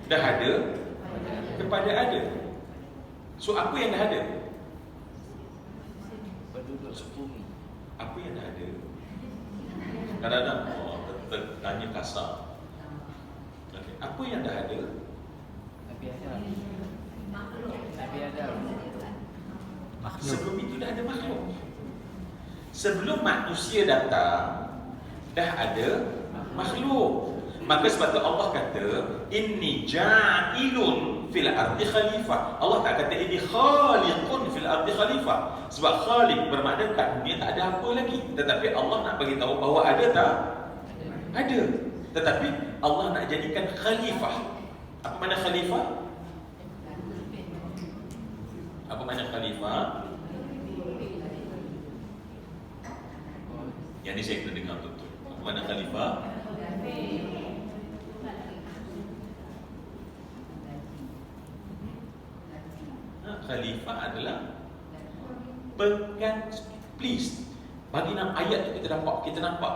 Speaker 1: dah ada kepada ada. So apa yang dah ada?
Speaker 2: Penduduk bumi.
Speaker 1: Apa yang dah ada? Kadang-kadang tanya kasar. Okay. Apa yang dah ada?
Speaker 2: Nabi Adam. Makhluk.
Speaker 1: Sebelum itu dah ada makhluk. Sebelum manusia datang, dah ada makhluk. Maka sebab tu Allah kata, inni ja'ilun fil ardi khalifah. Allah tak kata ini khaliqun fil ardi khalifah. Sebab khaliq bermakna kat dunia tak ada apa lagi. Tetapi Allah nak bagi tahu bahawa ada tak? Ada. Tetapi Allah nak jadikan khalifah. Apa makna khalifah? Apa makna khalifah? Yang ni saya kena dengar betul. Apa makna khalifah? Khalifah adalah pengganti. Please, bagi nak ayat tu kita nampak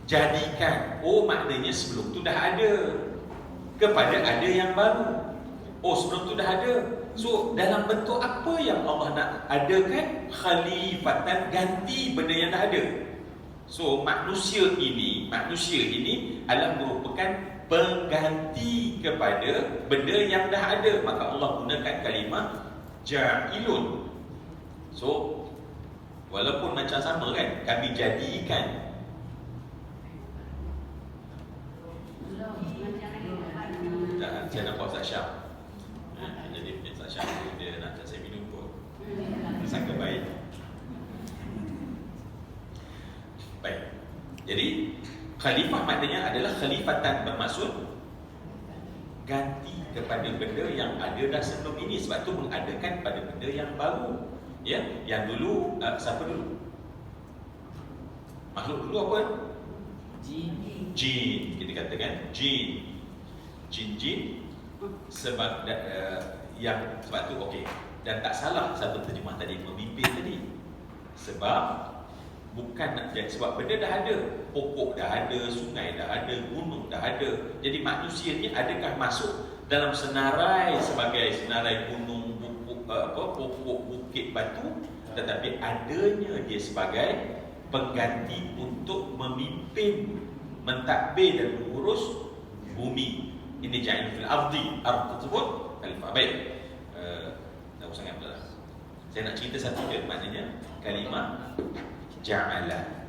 Speaker 1: jadikan. Oh, maknanya sebelum tu dah ada kepada ada yang baru. Oh, sebelum tu dah ada. So, dalam bentuk apa yang Allah nak adakan? Khalifatan, ganti benda yang dah ada. So, manusia ini adalah merupakan pengganti kepada benda yang dah ada. Maka Allah gunakan kalimah ja'ilun. So, walaupun macam sama kan, kami jadikan. Saya nampak Ustaz Syam. Jadi Ustaz Syam dia nak saya minum pun. Sangka baik. Baik. Jadi khalifah maknanya adalah khalifatan, bermaksud ganti kepada benda yang ada dah sebelum ini. Sebab tu mengadakan pada benda yang baru. Ya, yang dulu siapa dulu? Makhluk dulu apa? Jin. Kita katakan jin. Jin sebab sebab tu okey. Dan tak salah satu terjemah tadi, memimpin tadi. Sebab bukan sebab benda dah ada, pokok dah ada, sungai dah ada, gunung dah ada. Jadi manusia ni adakah masuk dalam senarai sebagai senarai gunung, pokok, bukit, batu, tetapi adanya dia sebagai pengganti untuk memimpin, mentadbir dan mengurus bumi. Ini ja'il fil ardi, ard tersebut khalifah. Baik. Dah sangat betul. Saya nak cerita satu je, maknanya kalimah ja'ala.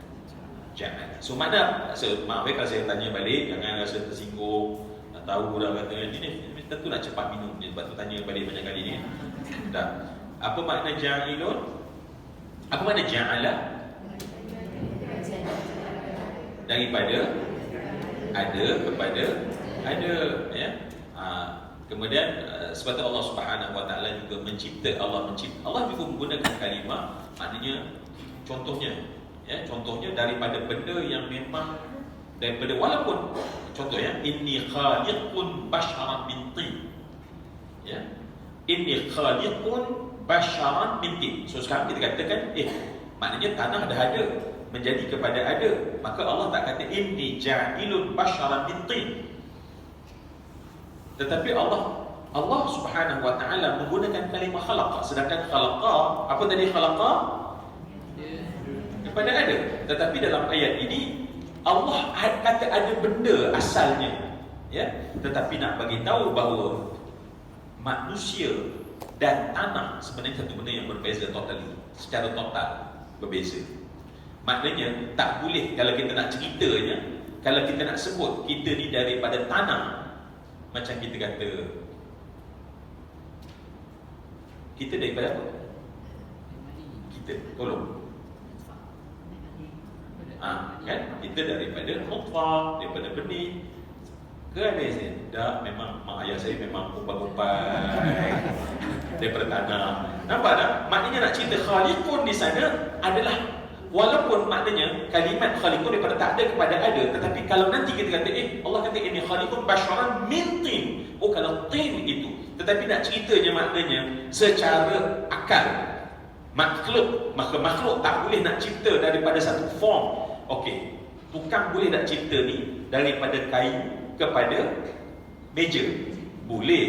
Speaker 1: So mana, maaf kalau saya tanya balik, jangan rasa tersinggung. Tak tahu dah kata ini tentu nak cepat minum je, sebab tu tanya balik banyak kali ni. Dah. Apa makna ja'ilun? Apa makna ja'ala? Daripada ada kepada ada, ya. Kemudian sebab Allah Subhanahu Wa Taala juga mencipta. Allah juga menggunakan kalimah, maknanya contohnya, ya, contohnya daripada benda yang memang daripada, walaupun contohnya inni khaliqun basharan min tin, ya, inni khaliqun basharan min tin. So sekarang kita katakan maknanya tanah dah ada menjadi kepada ada, maka Allah tak kata inni ja'ilun basharan min tin. Tetapi Allah Subhanahu Wa Taala menggunakan kalimah khalaqa, sedangkan khalaqa, apa tadi khalaqa? Kepada ada. Tetapi dalam ayat ini Allah kata ada benda asalnya, ya. Tetapi nak bagi tahu bahawa manusia dan tanah sebenarnya satu benda yang berbeza totally, secara total berbeza. Maknanya tak boleh kalau kita nak ceritanya, kalau kita nak sebut kita ni daripada tanah, macam kita kata kita daripada apa? Kita tolong. Kan? Kita daripada nutfah, daripada benih. Ke ada saya? Dah, memang mak ayah saya memang kumpai-kumpai daripada tanah. Nampak tak? Maknanya nak cerita khaliqun di sana adalah, walaupun maknanya kalimat khaliqun daripada tak ada kepada ada, tetapi kalau nanti kita kata Allah kata ini khaliqun basyaran min tin. Oh, kalau tin itu, tetapi nak ceritanya maknanya secara akal makhluk, maka makhluk tak boleh nak cipta daripada satu form. Okey, tukang boleh nak cipta ni daripada kayu kepada meja? Boleh,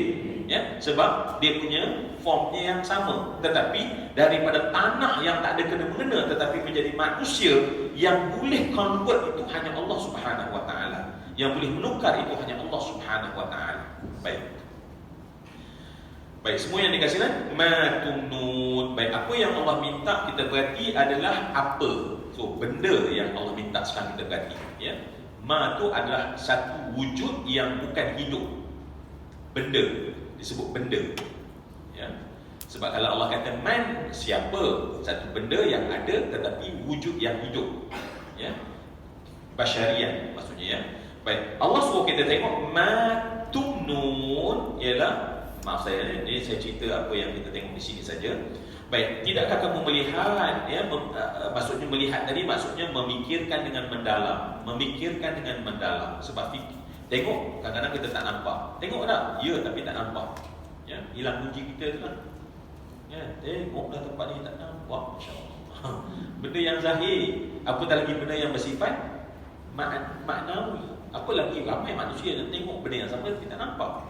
Speaker 1: ya, sebab dia punya formnya yang sama. Tetapi daripada tanah yang tak ada kena-mengena tetapi menjadi manusia, yang boleh convert itu hanya Allah Subhanahu Wa Taala. Yang boleh menukar itu hanya Allah Subhanahu Wa Taala. Baik. Baik, semua yang dikasihkan ma tumnun. Baik, apa yang Allah minta kita berhati adalah apa? So, benda yang Allah minta sekarang kita berhati, ya. Ma tu adalah satu wujud yang bukan hidup. Benda, disebut benda. Ya. Sebab kalau Allah kata man, siapa? Satu benda yang ada tetapi wujud yang hidup. Ya. Basyarian maksudnya, ya. Baik, Allah suruh kita tengok ma tumnun ialah, maaf saya, ini saya cerita apa yang kita tengok di sini saja. Baik, tidakkah kamu melihat, ya, maksudnya melihat tadi maksudnya memikirkan dengan mendalam, memikirkan dengan mendalam. Sebab tengok, kadang-kadang kita tak nampak. Tengok tak? Ya, tapi tak nampak. Ya, hilang kunci kita tu lah. Ya, tengoklah tempat ni tak nampak, insya-Allah. Benda yang zahir, apatah lagi benda yang bersifat maknawi. Apa lagi ramai manusia yang tengok benda yang sama kita tak nampak.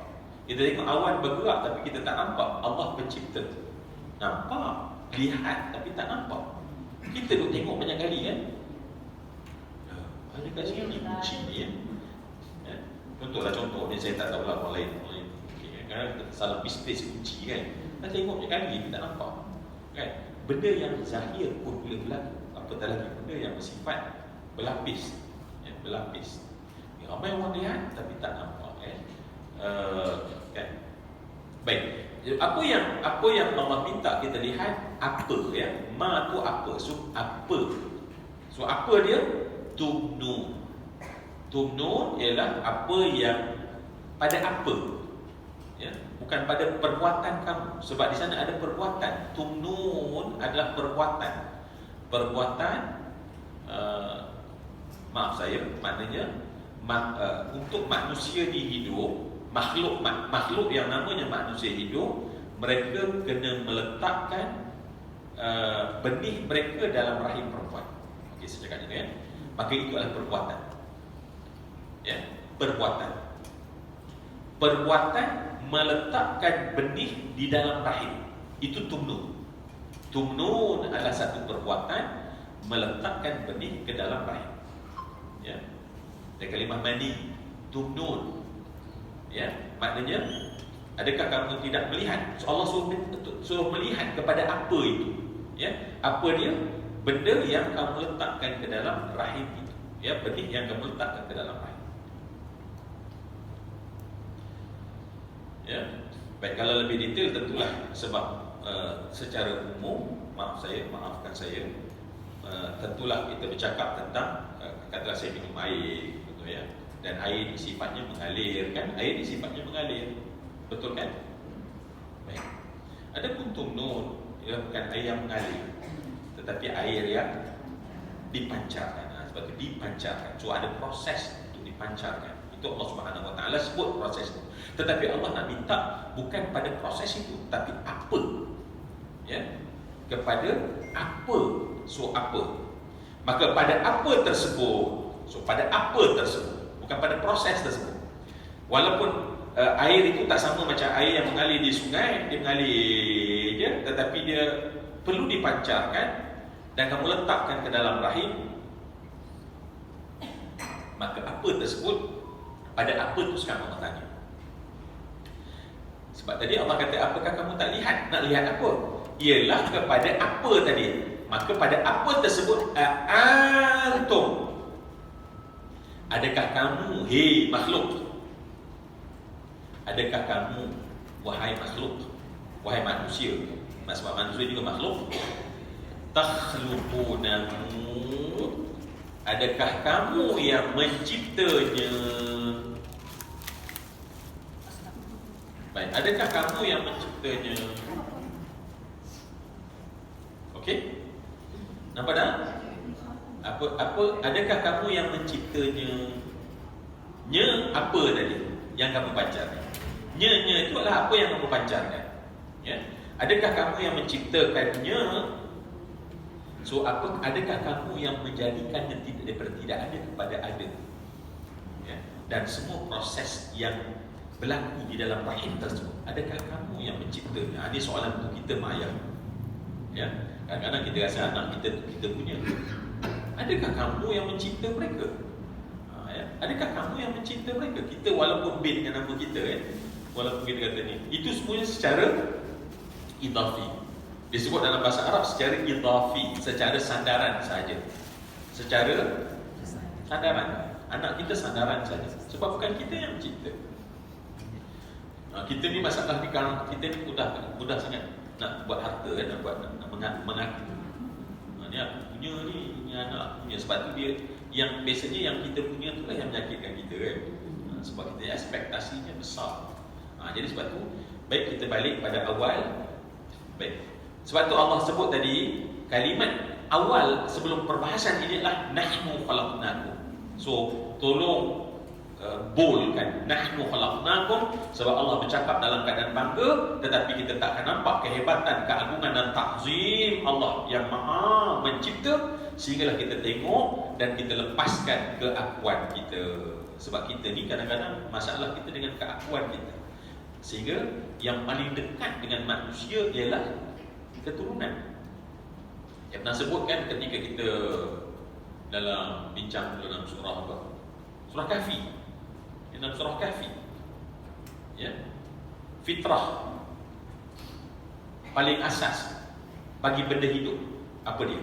Speaker 1: Kita tengok awan bergerak tapi kita tak nampak. Allah pencipta. Nampak, lihat tapi tak nampak. Kita duk tengok banyak kali, kan. Ada kat sini kunci ni, ya. Contoh ni saya tak tahu lah orang lain. Okay, kan salah misplace kunci, kan. Kita tengok banyak kali kita tak nampak. Kan? Benda yang zahir pun boleh berlaku. Apatah lagi benda yang bersifat berlapis, ya, berlapis. Ramai orang lihat tapi tak nampak, kan. Baik, apa yang Allah minta kita lihat, apa, ya. Ma tu apa, so apa. So apa dia? Tumnun. Tumnun ialah apa yang pada apa, ya, bukan pada perbuatan kamu. Sebab di sana ada perbuatan. Tumnun adalah perbuatan. Perbuatan, maaf saya, maknanya untuk manusia ni hidup, makhluk yang namanya manusia hidup, mereka kena meletakkan benih mereka dalam rahim perempuan. Okey, saya cakap ni, kan. Maka itu adalah perbuatan. Ya, perbuatan. Perbuatan meletakkan benih di dalam rahim. Itu tumnun. Tumnun adalah satu perbuatan meletakkan benih ke dalam rahim. Ya. Dan kalimah mani, tumnun, ya, maknanya adakah kamu tidak melihat? So Allah suruh melihat kepada apa itu, ya, apa dia? Benda yang kamu letakkan ke dalam rahim itu, ya, benih yang kamu letakkan ke dalam rahim. Ya, baik, kalau lebih detail tentulah sebab secara umum, maafkan saya, tentulah kita bercakap tentang katalah saya minum air, betul, ya, dan air ni sifatnya mengalir, kan, air ni sifatnya mengalir, betul, kan. Baik, ada pun tumnun, ia bukan air yang mengalir tetapi air yang dipancarkan. Sebab itu dipancarkan, so ada proses untuk dipancarkan. Itu Allah Subhanahu Wa Taala sebut proses itu. Tetapi Allah nak minta bukan pada proses itu, tapi apa, ya, kepada apa. So apa, maka pada apa tersebut, so pada apa tersebut, bukan pada proses tersebut. Walaupun air itu tak sama macam air yang mengalir di sungai, dia mengalir je, tetapi dia perlu dipancarkan dan kamu letakkan ke dalam rahim. Maka apa tersebut, pada apa tu sekarang Allah tanya. Sebab tadi Allah kata, apakah kamu tak lihat? Nak lihat apa? Ialah kepada apa tadi. Maka pada apa tersebut, antum, adakah kamu, hei makhluk, adakah kamu, wahai makhluk, wahai manusia, sebab manusia juga makhluk, takhluqunahu, adakah kamu yang menciptanya? Baik, adakah kamu yang menciptanya? Okey? Nampak tak? Adakah kamu yang menciptanya? Nya apa tadi yang kamu pancarkan? Nya itu adalah apa yang kamu pancarkan. Ya? Adakah kamu yang menciptakannya? So adakah kamu yang menjadikannya daripada tidak ada kepada ada? Ya? Dan semua proses yang berlaku di dalam rahim tersebut, adakah kamu yang menciptanya? Ini soalan untuk kita mak ayah. Ya, kadang-kadang kita rasa anak kita punya. Adakah kamu yang mencipta mereka? Ya? Adakah kamu yang mencipta mereka? Kita walaupun bin dengan nama kita, walaupun kita kata ni. Itu semuanya secara idafi. Disebut dalam bahasa Arab secara idafi, secara sandaran saja. Secara sandaran. Anak kita sandaran saja. Sebab bukan kita yang mencipta. Kita ni masalah ni kalau kita ni mudah sangat nak buat harta kan, nak mengaku. Ni aku punya ni anak punya. Sebab tu dia yang biasanya yang kita punya tu lah yang menyakitkan kita kan. Sebab kita ekspektasinya besar. Jadi sebab tu baik kita balik pada awal. Baik. Sebab tu Allah sebut tadi kalimat awal sebelum perbahasan ini adalah nahnu khalaqnakum. So tolong boldkan nahnu khalaqnakum, sebab Allah bercakap dalam keadaan bangga, tetapi kita tak akan nampak kehebatan, keagungan dan takzim Allah yang Maha mencipta, sehinggalah kita tengok dan kita lepaskan keakuan kita. Sebab kita ni kadang-kadang masalah kita dengan keakuan kita, sehingga yang paling dekat dengan manusia ialah keturunan. Yang pernah sebutkan ketika kita dalam bincang dalam surah apa? Surah Kahfi. Dalam surah Kahfi, ya, fitrah paling asas bagi benda hidup apa dia?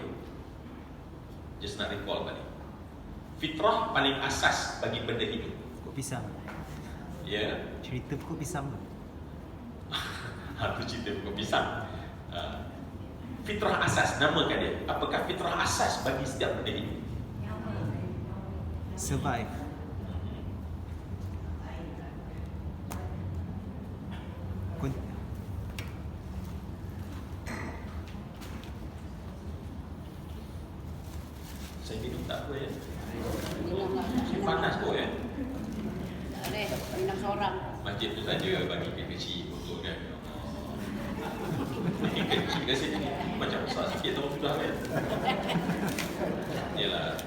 Speaker 1: Just nak recall balik. Fitrah paling asas bagi benda hidup.
Speaker 2: Pokok pisang.
Speaker 1: Ya.
Speaker 2: Cerita pokok pisang.
Speaker 1: Itu cerita pokok pisang. Fitrah asas, namakan dia. Apakah fitrah asas bagi setiap benda hidup?
Speaker 2: Survive. Saya minum tak apa ya? Saya panas pun ya?
Speaker 3: Tak boleh, minum seorang.
Speaker 1: Masjid tu saja bagi kecil untuk kan. Bagi kecil ke sini macam besar sikit tahu sudah kan? Yalah.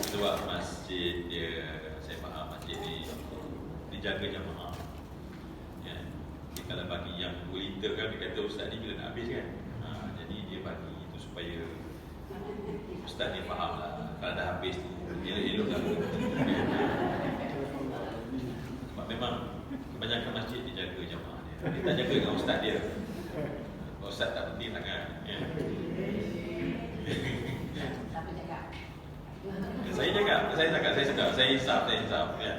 Speaker 1: Sebab masjid dia, saya faham masjid ni dijaga jamaah. Ya. Kalau bagi yang 2 liter kan, dia kata ustaz ni bila nak habis kan. Jadi dia bagi itu supaya ustaz ni faham lah. Kalau dah habis tu elok-elok lah. Sebab memang kebanyakan masjid dijaga jamaah dia. Dia tak jaga dengan ustaz dia. Ustaz tak penting sangat ya. Saya sedar, saya hisap ya.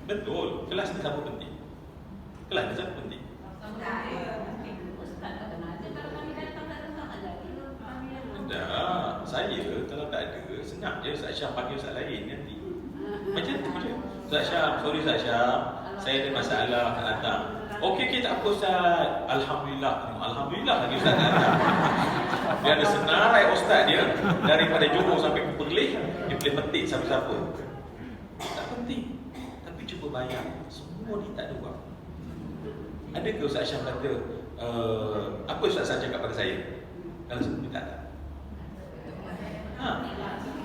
Speaker 1: Betul, kelas ni sama penting. Kelas ni sama penting. Tak, saya kalau tak ada, senang je Ustaz Syah panggil Ustaz lain nanti. Macam tu je. Ustaz Syah, sorry Ustaz Syah, saya ada masalah tak datang. Okey, tak apa Ustaz. Alhamdulillah lagi Ustaz tak datang. Dia ada senarai ustaz dia daripada Johor sampai ke Perlis, dia boleh petik siapa-siapa. Tak penting. Tapi cuba bayang, semua ni tak ada wang. Ada ke Ustaz Syah kata, apa Ustaz Syah cakap pada saya? Kalau semua tak ada.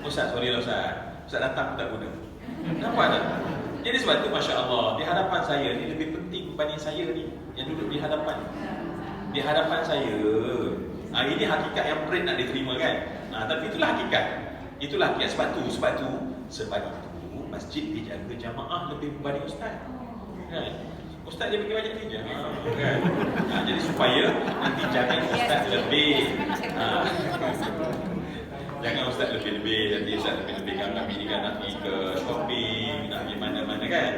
Speaker 1: Ustaz, sorry lah Ustaz. Ustaz datang tak guna. Nampak tak? Jadi sebab tu Masya Allah, di hadapan saya ni lebih penting berbanding saya ni yang duduk di hadapan. Di hadapan saya. Ini hakikat yang berat nak diterima kan. Tapi itulah hakikat. Itulah hakikat. Sebab itu masjid dijaga jamaah lebih berbanding ustaz. Kan? Ustaz dia bagi banyak kerja. Kan? Jadi supaya nanti jangan ustaz lebih. Jangan ustaz lebih-lebih. Nanti ustaz lebih-lebih kan nak pergi ke shopping, nak pergi mana-mana kan.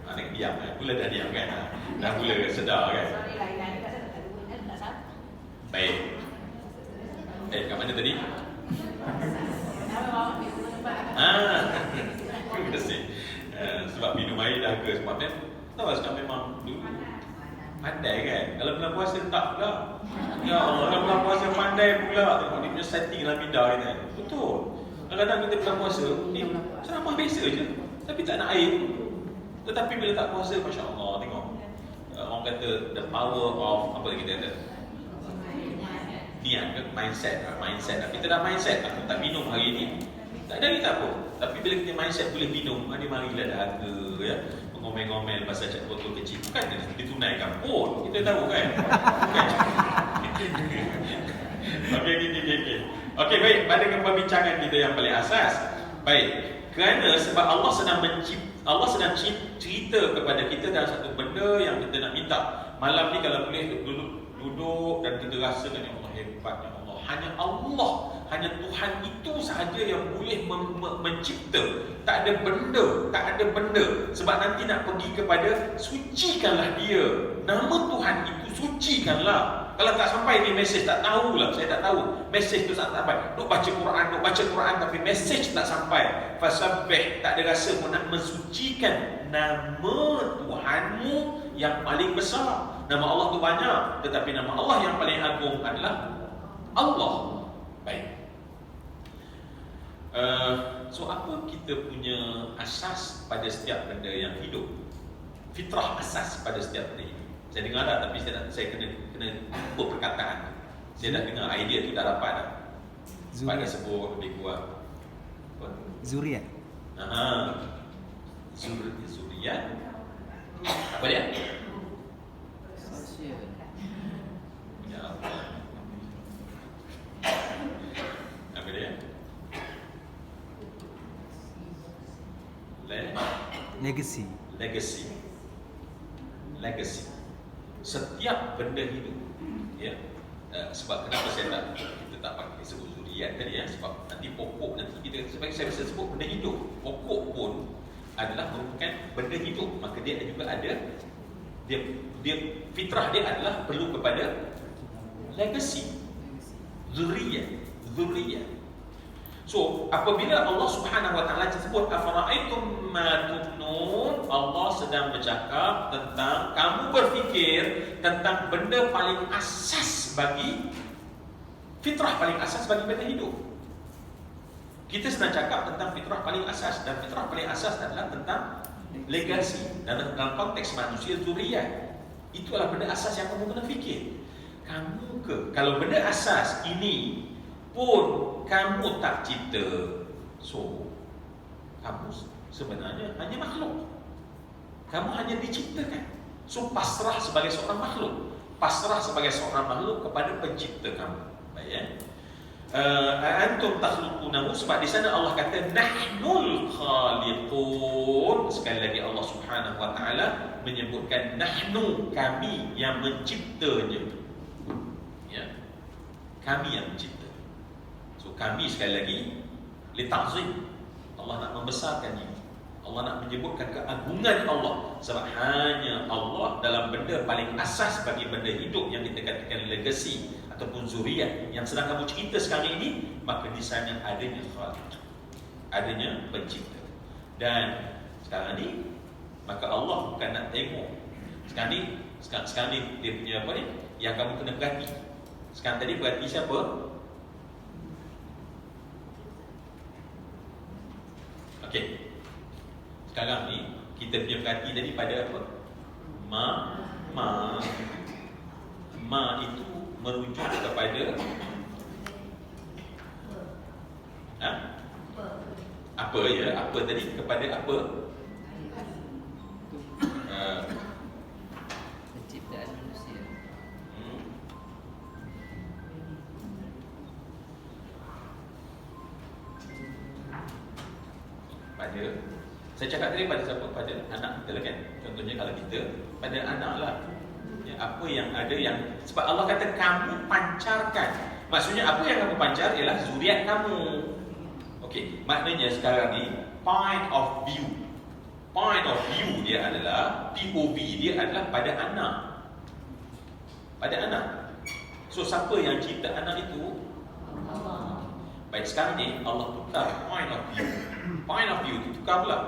Speaker 1: Nak diam kan. Pula dah diam kan. Dah pula sedar kan. Baik. Kat mana tadi? Terima kasih. Sebab minum air dah ke sebab tahu sekarang memang dulu pandai kan. Kalau bulan puasa tak pula. Ya Allah, kalau bulan puasa pandai pula. Tengok dia punya setting dalam bidah kita. Betul. Kadang-kadang kita bulan puasa ni ceramah biasa je, tapi tak nak air. Tetapi bila tak puasa, Masya Allah, tengok orang kata the power of apa kita kata niat ke mindset. Kita dah mindset aku tak minum hari ni, tak ada kita apa. Tapi bila kita mindset boleh minum, dia marilah dahaga ya, mengomel-ngomel pasal cak botol kecil. Bukan ditunaikan pun, kita tahu kan. Bukan. Okey, baik, pada perbincangan kita yang paling asas. Baik, kerana sebab Allah sedang Allah sedang cerita kepada kita dalam satu benda yang kita nak minta. Malam ni kalau boleh duduk dan kita rasakan, ya Allah, hebatnya Allah. Hanya Tuhan itu sahaja yang boleh mencipta. Tak ada benda. Sebab nanti nak pergi kepada sucikanlah dia. Nama Tuhan itu sucikanlah. Kalau tak sampai ni mesej, tak tahulah, saya tak tahu. Mesej tu tak sampai. Duk baca Quran tapi mesej tak sampai. Fasabbih, tak ada rasa pun nak mensucikan nama Tuhanmu yang paling besar. Nama Allah tu banyak, tetapi nama Allah yang paling agung adalah Allah. Baik. So apa kita punya asas pada setiap benda yang hidup? Fitrah asas pada setiap benda hidup. Saya dengar dah, tapi saya kena lupa perkataan. Saya dah dengar idea tu dah dapat dah. Pada sebut lebih kuat.
Speaker 2: Zuriat.
Speaker 1: Zuriat. Apa dia? Ya Allah. Apa dia?
Speaker 2: Legacy.
Speaker 1: Setiap benda hidup, ya. Sebab kenapa kita tak pakai sebut zuriat tadi, ya? Sebab nanti pokok, nanti kita, sebab saya bisa sebut benda hidup. Pokok pun adalah merupakan benda hidup, maka dia juga ada dia fitrah dia adalah perlu kepada legacy, zuriat. So, apabila Allah Subhanahu wa taala sebut afara'aitum ma tumnun, Allah sedang bercakap tentang kamu berfikir tentang benda paling asas bagi fitrah, paling asas bagi benda hidup. Kita sedang cakap tentang fitrah paling asas, dan fitrah paling asas adalah tentang legasi. Dan dalam konteks manusia, zuriat itu adalah benda asas yang kamu kena fikir. Kalau benda asas ini pun kamu tak cipta, so kamu sebenarnya hanya makhluk. Kamu hanya diciptakan. So pasrah sebagai seorang makhluk. Pasrah sebagai seorang makhluk kepada pencipta kamu. Baik, ya. Antum takhluqunahu, sebab di sana Allah kata nahnul khaliqun. Sekali lagi Allah Subhanahu wa taala menyebutkan nahnu, kami yang menciptanya. Ya. Kami yang mencipta. So kami sekali lagi li ta'zim. Allah nak membesarkan ini. Allah nak menyebutkan keagungan Allah, sebab hanya Allah dalam benda paling asas bagi benda hidup yang kita katakan legacy ataupun zuriat yang sedang kamu cerita sekarang ini, maka di sana adanya khaliq, adanya pencipta. Dan sekarang ni maka Allah bukan nak tengok sekarang ni dia punya apa ni yang kamu kena perhati. Sekarang tadi perhati siapa? Okey. Sekarang ni kita punya perhati tadi pada apa? Ma itu merujuk kepada apa ya? Apa tadi? Kepada apa?
Speaker 4: Penciptaan manusia.
Speaker 1: Pada, saya cakap tadi pada siapa? Pada anak kita lah kan. Contohnya kalau kita pada anak lah ya, apa yang ada yang, sebab Allah kata kamu pancarkan. Maksudnya apa yang kamu pancar ialah zuriat kamu. Okey, maknanya sekarang ni point of view dia adalah, POV dia adalah pada anak. Pada anak. So siapa yang cipta anak itu? Allah. Baik, sekarang ni Allah tukar point of view. Point of view itu tukar pula.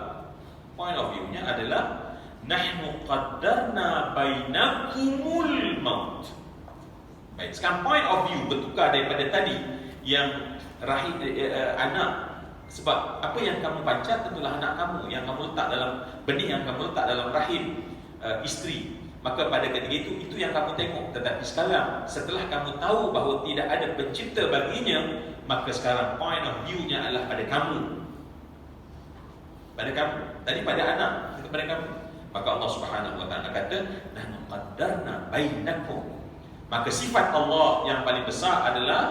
Speaker 1: Point of view-nya adalah nahnu qaddarna bainakumul maut. Baik, sekarang point of view bertukar daripada tadi yang rahim anak. Sebab apa yang kamu pancar tentulah anak kamu yang kamu letak dalam benih, yang kamu letak dalam rahim isteri. Maka pada ketika itu yang kamu tengok. Tetapi sekarang setelah kamu tahu bahawa tidak ada pencipta baginya, maka sekarang point of view-nya adalah pada kamu. Pada kamu. Tadi pada anak, kepada kamu. Maka Allah Subhanahu wa taala kata nahnu qaddarna bainakum. Maka sifat Allah yang paling besar adalah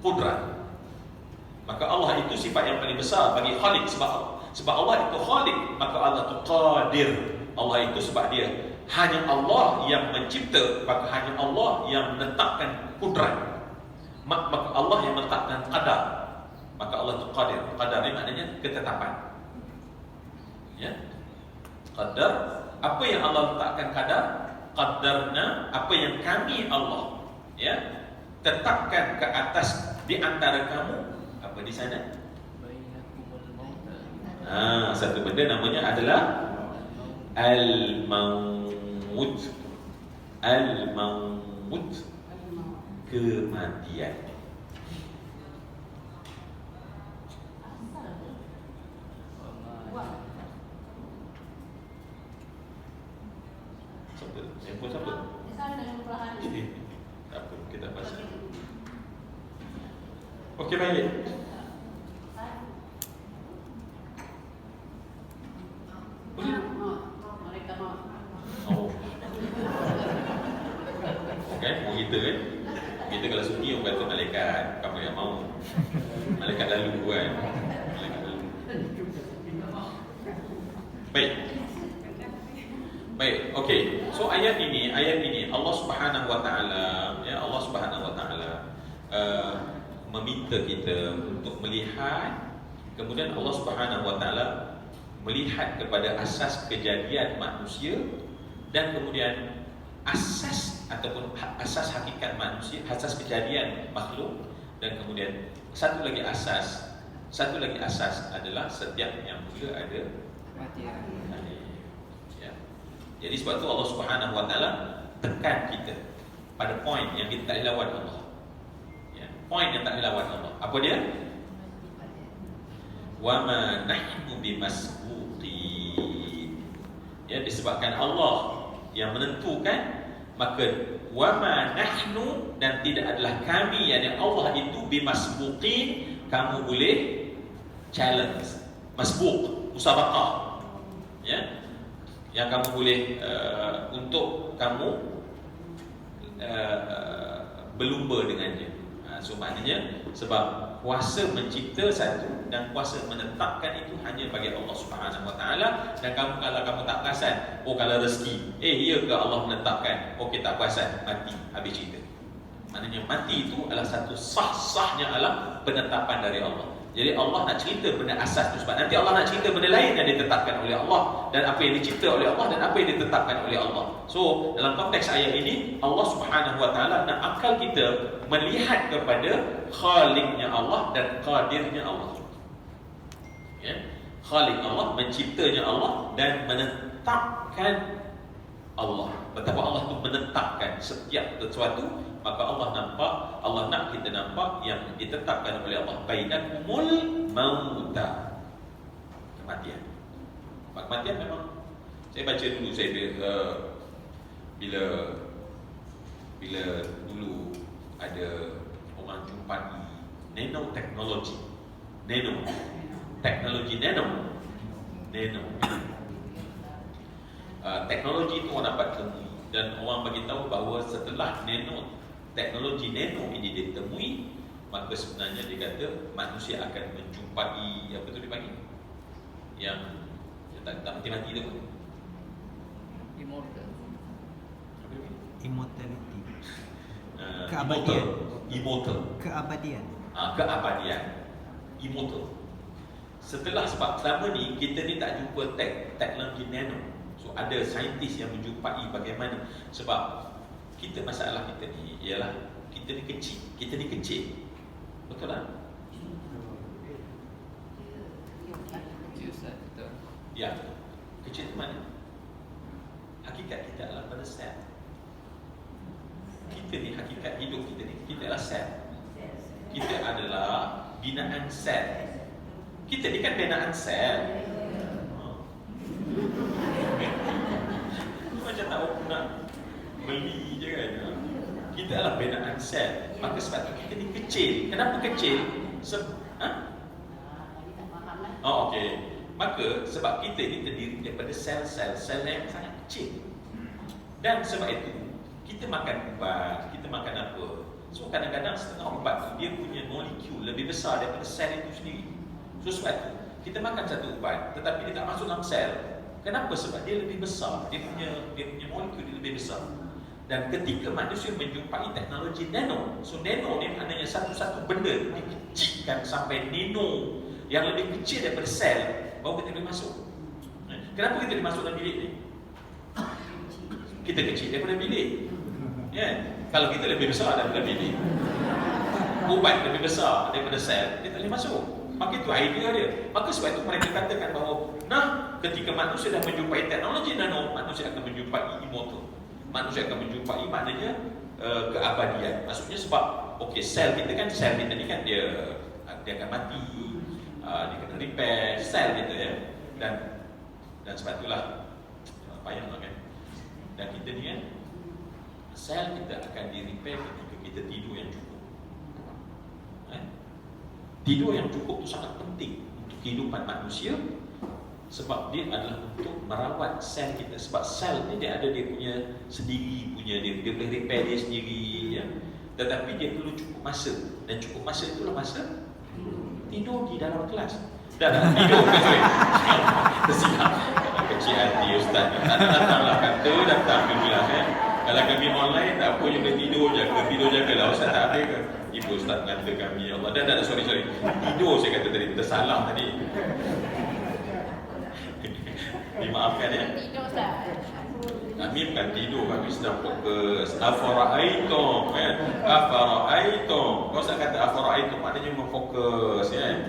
Speaker 1: qudrat. Maka Allah itu sifat yang paling besar bagi Khaliq, Sebab Allah itu Khaliq, maka Allah itu Qadir. Allah itu sebab dia hanya Allah yang mencipta, maka hanya Allah yang menetapkan kudrat. Maka Allah yang menetapkan qadar. Maka Allah itu Qadir. Qadar ini maknanya ketetapan. Ya. Qadar, apa yang Allah letakkan qadar? Qadarna, apa yang kami Allah tetapkan ke atas di antara kamu, apa di sana? Satu benda namanya adalah al-maut. Al-maut, kematian. Siapa? Handphone siapa? Tak apa, kita baca. Okey, baik. Oh. Okey, mau kita kan? Kita kalau sunyi orang kata malaikat, kamu yang mau. Malaikat lalu kan. Malaikat lalu. Baik. Baik, okey. So ayat ini Allah Subhanahu Wa Taala, Allah Subhanahu Wa Taala meminta kita untuk melihat, kemudian Allah Subhanahu Wa Taala melihat kepada asas kejadian manusia dan kemudian asas ataupun asas hakikat manusia, asas kejadian makhluk, dan kemudian satu lagi asas adalah setiap yang mula ada kematian. Jadi sebab tu Allah Subhanahu Wa Taala tekan kita pada poin yang kita tak lawan Allah. Poin yang tak lawan Allah. Apa dia? Wa ma nahnu bimasbuqin. Disebabkan Allah yang menentukan, maka wa ma nahnu, dan tidak adalah kami, yakni Allah itu bimasbuqin, kamu boleh challenge, masbuq, musabaqah. Yang kamu boleh untuk kamu berlumba dengannya. So maknanya sebab kuasa mencipta satu dan kuasa menetapkan itu hanya bagi Allah Subhanahu Wa Taala. Dan kamu, kalau kamu tak perasan, kalau rezeki, iya ke Allah menetapkan? Okey, tak perasan, mati, habis cerita. Maknanya mati itu adalah satu sah-sahnya adalah penetapan dari Allah. Jadi Allah nak cerita benda asas tu sebab nanti Allah nak cerita benda lain yang ditetapkan oleh Allah, dan apa yang dicipta oleh Allah, dan apa yang ditetapkan oleh Allah. So dalam konteks ayat ini, Allah Subhanahu Wa Taala nak akal kita melihat kepada Khaliqnya Allah dan Qadirnya Allah. Khaliq Allah, menciptanya Allah, dan menetapkan Allah. Betapa Allah itu menetapkan setiap sesuatu. Maka Allah nak kita nampak yang ditetapkan oleh Allah, bainakumul mauta, kematian. Kematian memang, saya baca dulu, bila dulu ada orang jumpai nanoteknologi, teknologi itu orang dapat temui, dan orang bagi tahu bahawa setelah teknologi nano ini ditemui, maka sebenarnya dia kata manusia akan menjumpai apa tu dipanggil, yang tak mati-mati tu,
Speaker 2: immortality. Keabadian.
Speaker 1: Immortal. Setelah, sebab selama ni kita ni tak jumpa teknologi nano. So ada saintis yang menjumpai bagaimana, sebab kita, masalah kita ni ialah kita ni kecil. Betul tak? Ya. Kecil tu mana? Hakikat kita adalah pada sel. Kita ni, hakikat hidup kita ni, kita adalah sel. Kita adalah binaan sel. Kita ni kan binaan sel. Macam tak nak beli je kan. Kita adalah binaan sel. Maka sebab tu kita ni kecil. Kenapa kecil? Okey. Maka sebab kita ni terdiri daripada sel-sel yang sangat kecil. Dan sebab itu kita makan ubat, kita makan apa. So kadang-kadang setengah ubat tu dia punya molekul lebih besar daripada sel itu sendiri. So sebab itu Kita makan satu ubat, tetapi dia tak masuk dalam sel. Kenapa? Sebab dia lebih besar. Dia punya molekul dia lebih besar. Dan ketika manusia menjumpai teknologi nano, so nano ni maknanya satu-satu benda dikecilkan sampai nano yang lebih kecil daripada sel, baru kita boleh masuk. Kenapa kita boleh masuk dalam bilik ni? Kita kecil daripada bilik. Kalau kita lebih besar daripada bilik, ubat lebih besar daripada sel, kita boleh masuk. Maka itu idea dia. Maka sebab itu mereka katakan bahawa ketika manusia dah menjumpai teknologi nano, manusia akan menjumpai immortal. Manusia akan menjumpai maknanya keabadian. Maksudnya sebab sel kita kan, sel kita ni kan dia akan mati, dia kena repair sel kita ya. Dan sebab itulah payahlah kan. Dan kita ni kan, sel kita akan di-repair ketika kita tidur yang cukup. Tidur yang cukup itu sangat penting untuk kehidupan manusia, sebab dia adalah untuk merawat sel kita. Sebab sel ni dia ada dia punya sendiri punya, dia boleh repair dia sendiri ya. Tetapi dia perlu cukup masa, dan cukup masa itulah masa tidur di dalam kelas. Tidur ke sorry. Tersilap. Kecil hati ustaz. Datanglah kata datang ke kelas Kalau kami online tak apa, je boleh tidur jagalah. Ustaz tak ada ke? Ibu ustaz kata kami, ya Allah. Dan sorry. Tidur saya kata tadi, tersalah tadi. Dimaafkan ya.
Speaker 3: Tidur Ustaz.
Speaker 1: Kami bukan tidur, kami sedang fokus. Afara'aitum kan? Afara'aitum. Kau Ustaz kata afara'aitum maknanya memfokus ya.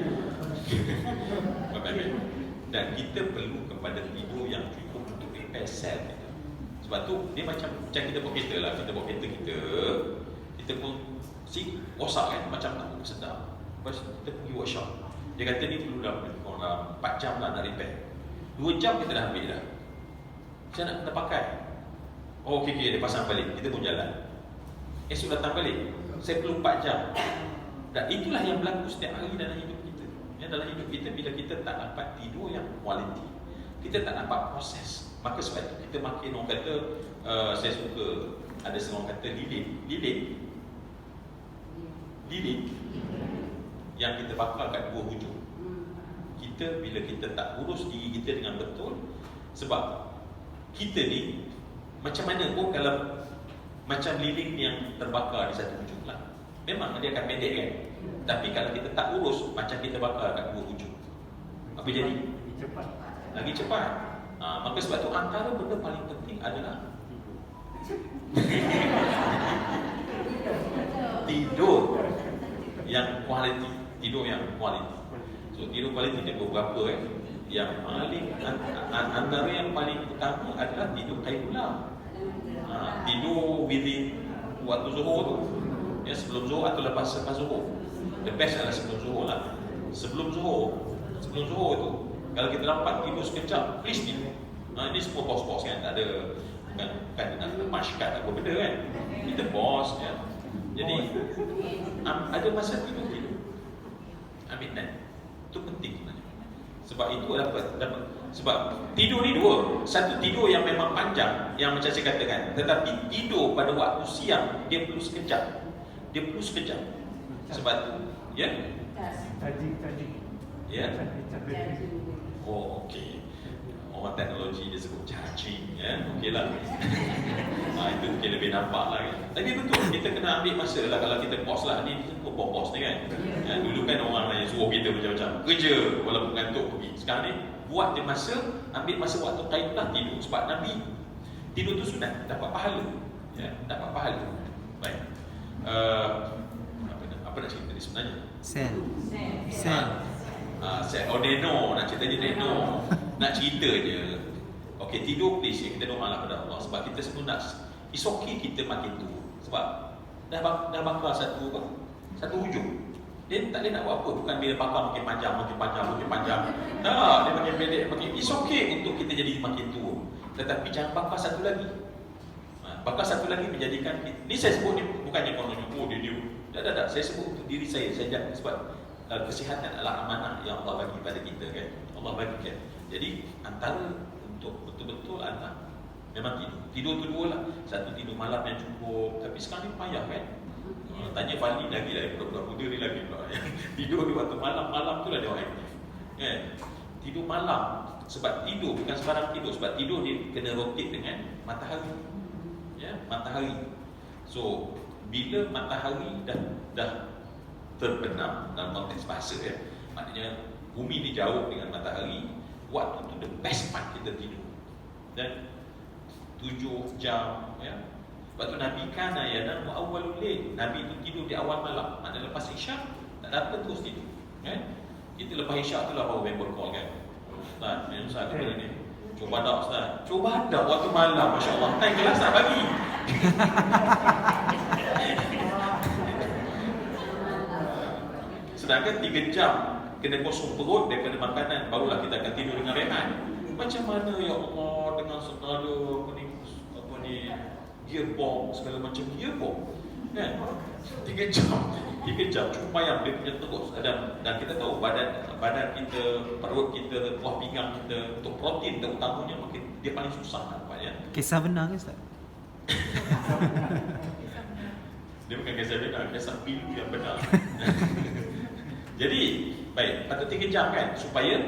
Speaker 1: Dan kita perlu kepada tidur yang cukup untuk repair sel kita. Sebab tu dia macam kita bawa kereta lah. Kita bawa kereta kita pun rosak kan, macam tak sedar. Lepas kita pergi workshop, dia kata ni perlu dah 4 jam lah nak repair. 2 jam kita dah ambil dah. Saya nak kena pakai. Okey, dia pasang balik. Kita pun jalan. Esok datang balik. Saya perlu 4 jam. Dan itulah yang berlaku setiap hari dalam hidup kita. Dalam hidup kita, bila kita tak dapat tidur yang quality, kita tak dapat proses. Maka sebab itu kita makin, orang kata, saya suka, ada seorang kata lilin yang kita bakar kat 2 hujung. Kita bila kita tak urus diri kita dengan betul, sebab kita ni macam mana pun kalau macam lilin yang terbakar di satu hujung lah, memang dia akan pendek kan. Tapi kalau kita tak urus, macam kita bakar kat 2 hujung, apa jadi? Lagi cepat. Maka sebab tu antara benda paling penting adalah tidur yang quality. So tidur quality dia beberapa yang paling antara yang paling utama adalah tidur qailula. Tidur within waktu zuhur tu. Ya, sebelum zuhur atau lepas zuhur. The best adalah sebelum zuhur lah. Sebelum zuhur tu kalau kita dapat tidur sekejap, please tidur. Ini semua bos-bos kan, tak ada kan nak masyarakat apa benda kan. Kita bos ya. Jadi ada masa tidur. Ambil time. Itu penting sebenarnya. Sebab itu dapat. Sebab tidur ni 2. Satu tidur yang memang panjang, yang macam saya katakan. Tetapi tidur pada waktu siang, dia perlu sekejap. Sebab tu ya. Tadi. Ya. Oh, okey. Orang teknologi dia sebut charging ya. Okeylah. Itu mungkin lebih nampak lah kan. Tapi betul, kita kena ambil masa lah. Kalau kita bos lah, ni semua bos ni kan. Dulu kan orang lain suruh kita macam-macam kerja walaupun ngantuk pergi. Sekarang ni buat dia masa, ambil masa waktu qailula tidur. Sebab Nabi tidur tu sudah dapat pahala ya, dapat pahala. Baik. Apa nak cerita ni sebenarnya? Sel. Neno, nak cerita je Neno. Nak cerita je. Okey, tidur please ya, kita doalah kepada Allah. Sebab kita semua nak, it's okay kita makin tua. Sebab dah bakar satu hujung. Dia tak boleh nak buat apa. Bukan bila bakar makin panjang. Tak, dia makin pendek, it's okay untuk kita jadi makin tua. Tetapi jangan bakar satu lagi. Bakar satu lagi menjadikan, ni saya sebut ni bukannya kononnya dia tak. Saya sebut untuk diri saya jaga. Sebab kesihatan adalah amanah yang Allah bagi pada kita kan. Allah bagikan. Jadi antara untuk betul-betul adalah memang tidur tu 2 lah. Satu tidur malam yang cukup. Tapi sekarang ni payah kan. Tanya Fali lagi lah, budak-budak muda ni lagi pula. Tidur di waktu malam tu lah dia orang aktif. Tidur malam. Sebab tidur bukan sembarang tidur, sebab tidur dia kena rotate dengan matahari. Matahari. So bila matahari dah terbenam dalam konteks bahasa, maknanya bumi ni jauh dengan matahari, waktu tu the best part kita tidur. Dan 7 jam, Sebab tu Nabi kana yanamu awwalul lail. Nabi tu tidur di awal malam. Maknanya lepas Isyak tak dapat terus tidur. Kita lepas Isyak tu lah baru member call kan. Ustaz, Ustaz kata ni, cuba dak Ustaz. Cuba dak waktu malam, masya-Allah. Time kelas tak bagi. Sedangkan 3 jam kena kosong perut daripada makanan, barulah kita akan tidur dengan rehat. Macam mana ya Allah dengan segala apa ni gearbox, segala macam gearbox, kan? 3 jam cuma yang dia punya terus. Dan kita tahu badan kita, perut kita, buah pinggang kita untuk protein terutamanya makin dia paling susah dapat, ya.
Speaker 2: Kisah benar ke Ustaz?
Speaker 1: Dia bukan kisah benar, kisah pilu yang benar. Jadi, baik, patut 3 jam kan, supaya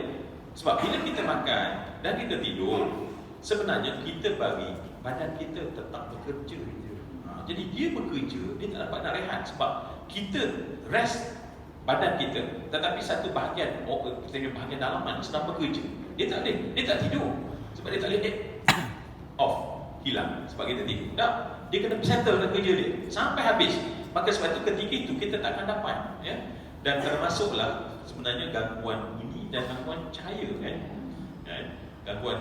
Speaker 1: sebab bila kita makan dan kita tidur, sebenarnya kita bagi badan kita tetap bekerja. Jadi dia bekerja, dia tak dapat nak rehat sebab kita rest badan kita, tetapi satu bahagian bahagian dalaman sedang bekerja. Dia tak tidur sebab dia tak boleh off, hilang sebab kita tidur. Dia kena settle dengan kerja dia sampai habis. Maka sebab itu ketika itu kita tak akan dapat, Dan termasuklah sebenarnya gangguan bunyi dan gangguan cahaya, kan? Gangguan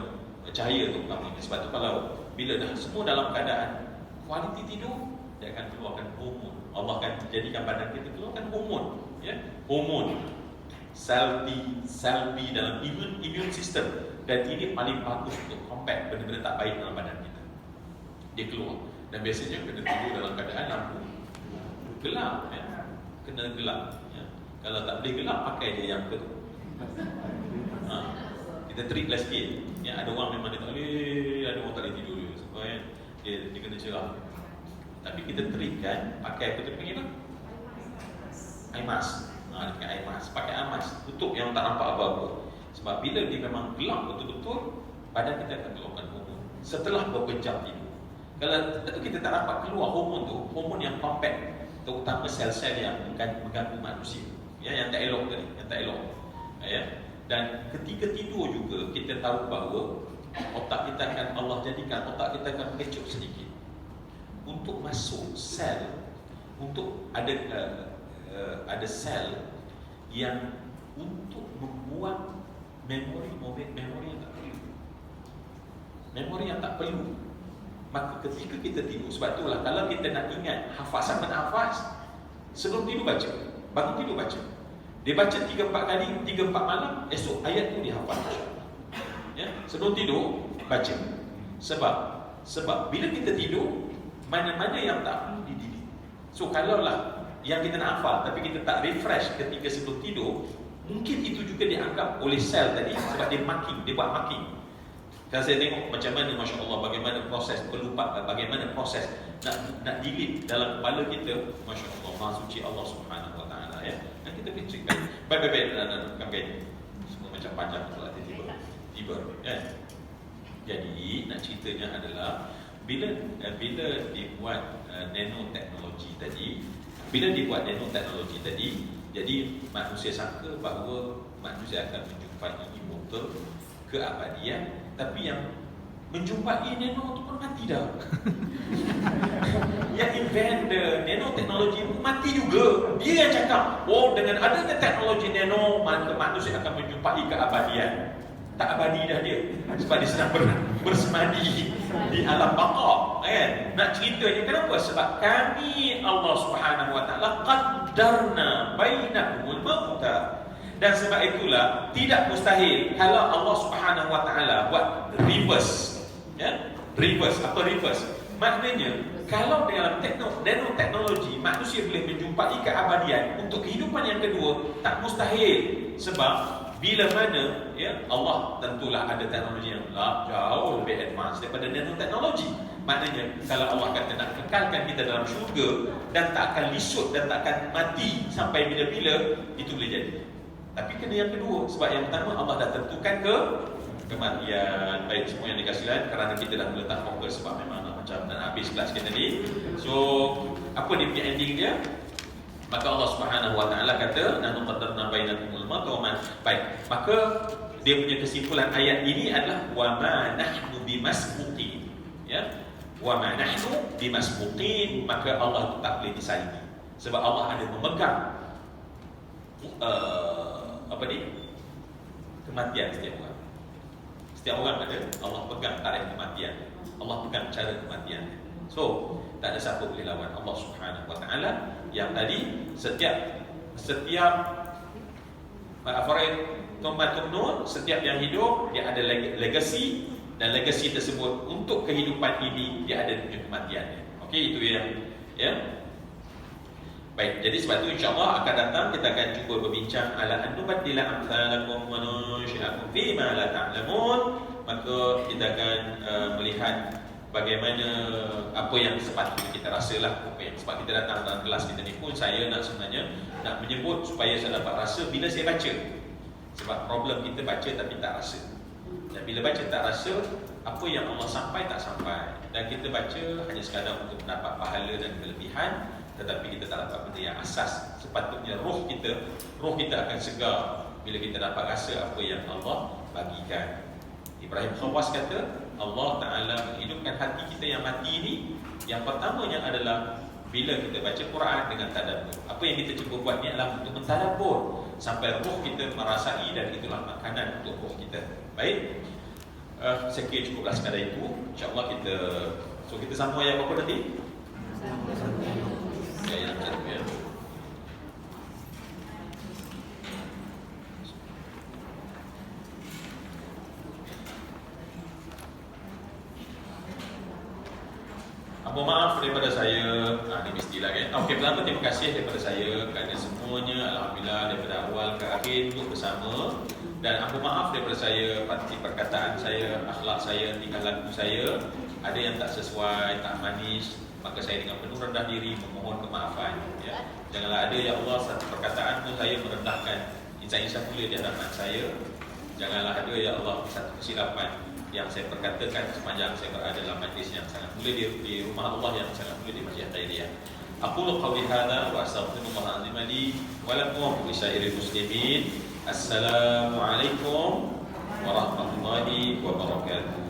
Speaker 1: cahaya tu utamanya. Sebab tu kalau bila dah semua dalam keadaan kualiti tidur, dia akan keluarkan hormon. Allah akan jadikan badan kita keluarkan hormon, hormon salbi dalam immune system, dan ini paling bagus untuk combat benda-benda tak baik dalam badan kita. Dia keluar, dan biasanya kena tidur dalam keadaan lampu gelap, kena gelap. Kalau tak boleh gelap, pakai dia yang betul. Kita treat lah sikit. Ada orang memang dia tak boleh, ada orang tak boleh tidur dia. Sebab dia kena cerah. Tapi kita treat kan, pakai apa tu dia panggil apa? Eye mask. Dia pakai eye mask. Pakai eye mask, tutup yang tak nampak apa-apa. Sebab bila dia memang gelap betul-betul, badan kita akan keluarkan hormon setelah beberapa jam tidur. Kalau kita tak dapat keluar hormon tu, hormon yang compact, terutama sel-sel yang mengganggu manusia, yang tak elok tadi, yang tak elok. Dan ketika tidur juga kita tahu bahawa otak kita akan, Allah jadikan otak kita akan mengecup sedikit untuk masuk sel, untuk ada sel yang untuk membuat memori yang tak perlu. Memori yang tak perlu. Maka ketika kita tidur, sebab itulah kalau kita nak ingat hafasan menhafaz, sebelum tidur baca, bangun tidur baca. Dia baca 3-4 kali, 3-4 malam, esok ayat tu dihafal. Sebelum tidur baca. Sebab bila kita tidur, mana-mana yang tak perlu dididik. So kalaulah yang kita nak hafal tapi kita tak refresh ketika sebelum tidur, mungkin itu juga dianggap oleh sel tadi sebab dia marking, dia buat marking. Kalau saya tengok macam mana, Masya Allah, bagaimana proses pelupaan, bagaimana proses nak delete dalam kepala kita, Masya Allah, Maha Suci Allah Subhanahu Wa Taala, Dan kita kecilkan, baik-baik, semua macam panjang pula tiba, Jadi nak ceritanya adalah bila dibuat nanoteknologi tadi, jadi manusia sangka bahawa manusia akan menjumpai immortal, keabadian, tapi yang menjumpai nano tu pun mati dah. Yang invent nanoteknologi pun mati juga. Dia yang cakap, dengan adanya teknologi nano, maka manusia akan menjumpai keabadian. Tak abadi dah dia, sebab dia sedang bersemadi di alam baqa, kan? Nak ceritanya kenapa? Sebab kami Allah Subhanahu Wa Taala qaddarna bainahumul mauta. Dan sebab itulah tidak mustahil kalau Allah Subhanahu Wa Taala buat reverse. Reverse, apa reverse? Maknanya kalau dalam nanoteknologi manusia boleh menjumpai keabadian untuk kehidupan yang kedua, tak mustahil. Sebab bila mana Allah tentulah ada teknologi yang jauh lebih advance daripada nanoteknologi. Maknanya kalau Allah kata nak kekalkan kita dalam syurga dan tak akan lisut dan tak akan mati sampai bila-bila, itu boleh jadi. Tapi kena yang kedua, sebab yang pertama Allah dah tentukan kematian. Baik semua yang dikasih lain, kerana kita dah meletak fokus sebab memang macam nak habis kelas kita ni. So apa dia punya ending dia? Maka Allah Subhanahu wa taala kata, nahnu qaddarna bainakumul maut wa man. Baik, maka dia punya kesimpulan ayat ini adalah wa ma nahnu bimasbuqin. Ya. Wa ma nahnu bimasbuqin, maka Allah itu tak boleh disalimi. Sebab Allah ada memegang kematian setiap orang. Setiap orang ada, Allah pegang tarikh kematian. Allah pegang cara kematian. So, tak ada siapa boleh lawan Allah Subhanahu wa taala yang tadi setiap setiap yang hidup dia ada legacy, dan legacy tersebut untuk kehidupan ini dia ada punya kematiannya. Okey, itu yang ya. Baik, jadi sebab itu insya-Allah akan datang kita akan cuba berbincang ala an nubaddila amsalakum wa nunshi'akum fi ma la ta'lamun. Maka kita akan melihat bagaimana apa yang sepatutnya kita rasalah, apa yang sebab kita datang dalam kelas kita ni pun saya sebenarnya nak menyebut supaya saya dapat rasa bila saya baca. Sebab problem kita baca tapi tak rasa. Dan bila baca tak rasa, apa yang Allah sampai tak sampai. Dan kita baca hanya sekadar untuk mendapat pahala dan kelebihan, tetapi kita tak dapat benda yang asas. Sepatutnya roh kita akan segar bila kita dapat rasa apa yang Allah bagikan. Ibrahim Khawas kata, Allah Ta'ala menghidupkan hati kita yang mati ini. Yang pertamanya adalah bila kita baca Quran dengan tadabbur. Apa yang kita cuba buat ni adalah untuk mentadabbur sampai roh kita merasai, dan itulah makanan untuk roh kita. Baik, saya kira cukuplah sekadar itu. InsyaAllah kita sambung ayat apa nanti? Ayat yang satu ya. Apa maaf daripada saya, ini mestilah kan. Okey, pertama terima kasih daripada saya kerana semuanya alhamdulillah daripada awal ke akhir duduk bersama. Dan apa maaf daripada saya, parti perkataan saya, akhlak saya, tingkah laku saya ada yang tak sesuai, tak manis, maka saya dengan penuh rendah diri memohon kemaafan ya. Janganlah ada ya Allah satu perkataan pun saya merendahkan insan-insan mulia di hadapan saya. Janganlah ada ya Allah satu kesilapan yang saya perkatakan sepanjang saya berada dalam majlis yang sangat mulia di rumah Allah yang sangat mulia di Masjid Khairiyah. Aqulu qawli hadza wa astaghfirullah azim li wa lakum wa lisairil muslimin. Assalamualaikum warahmatullahi wabarakatuh.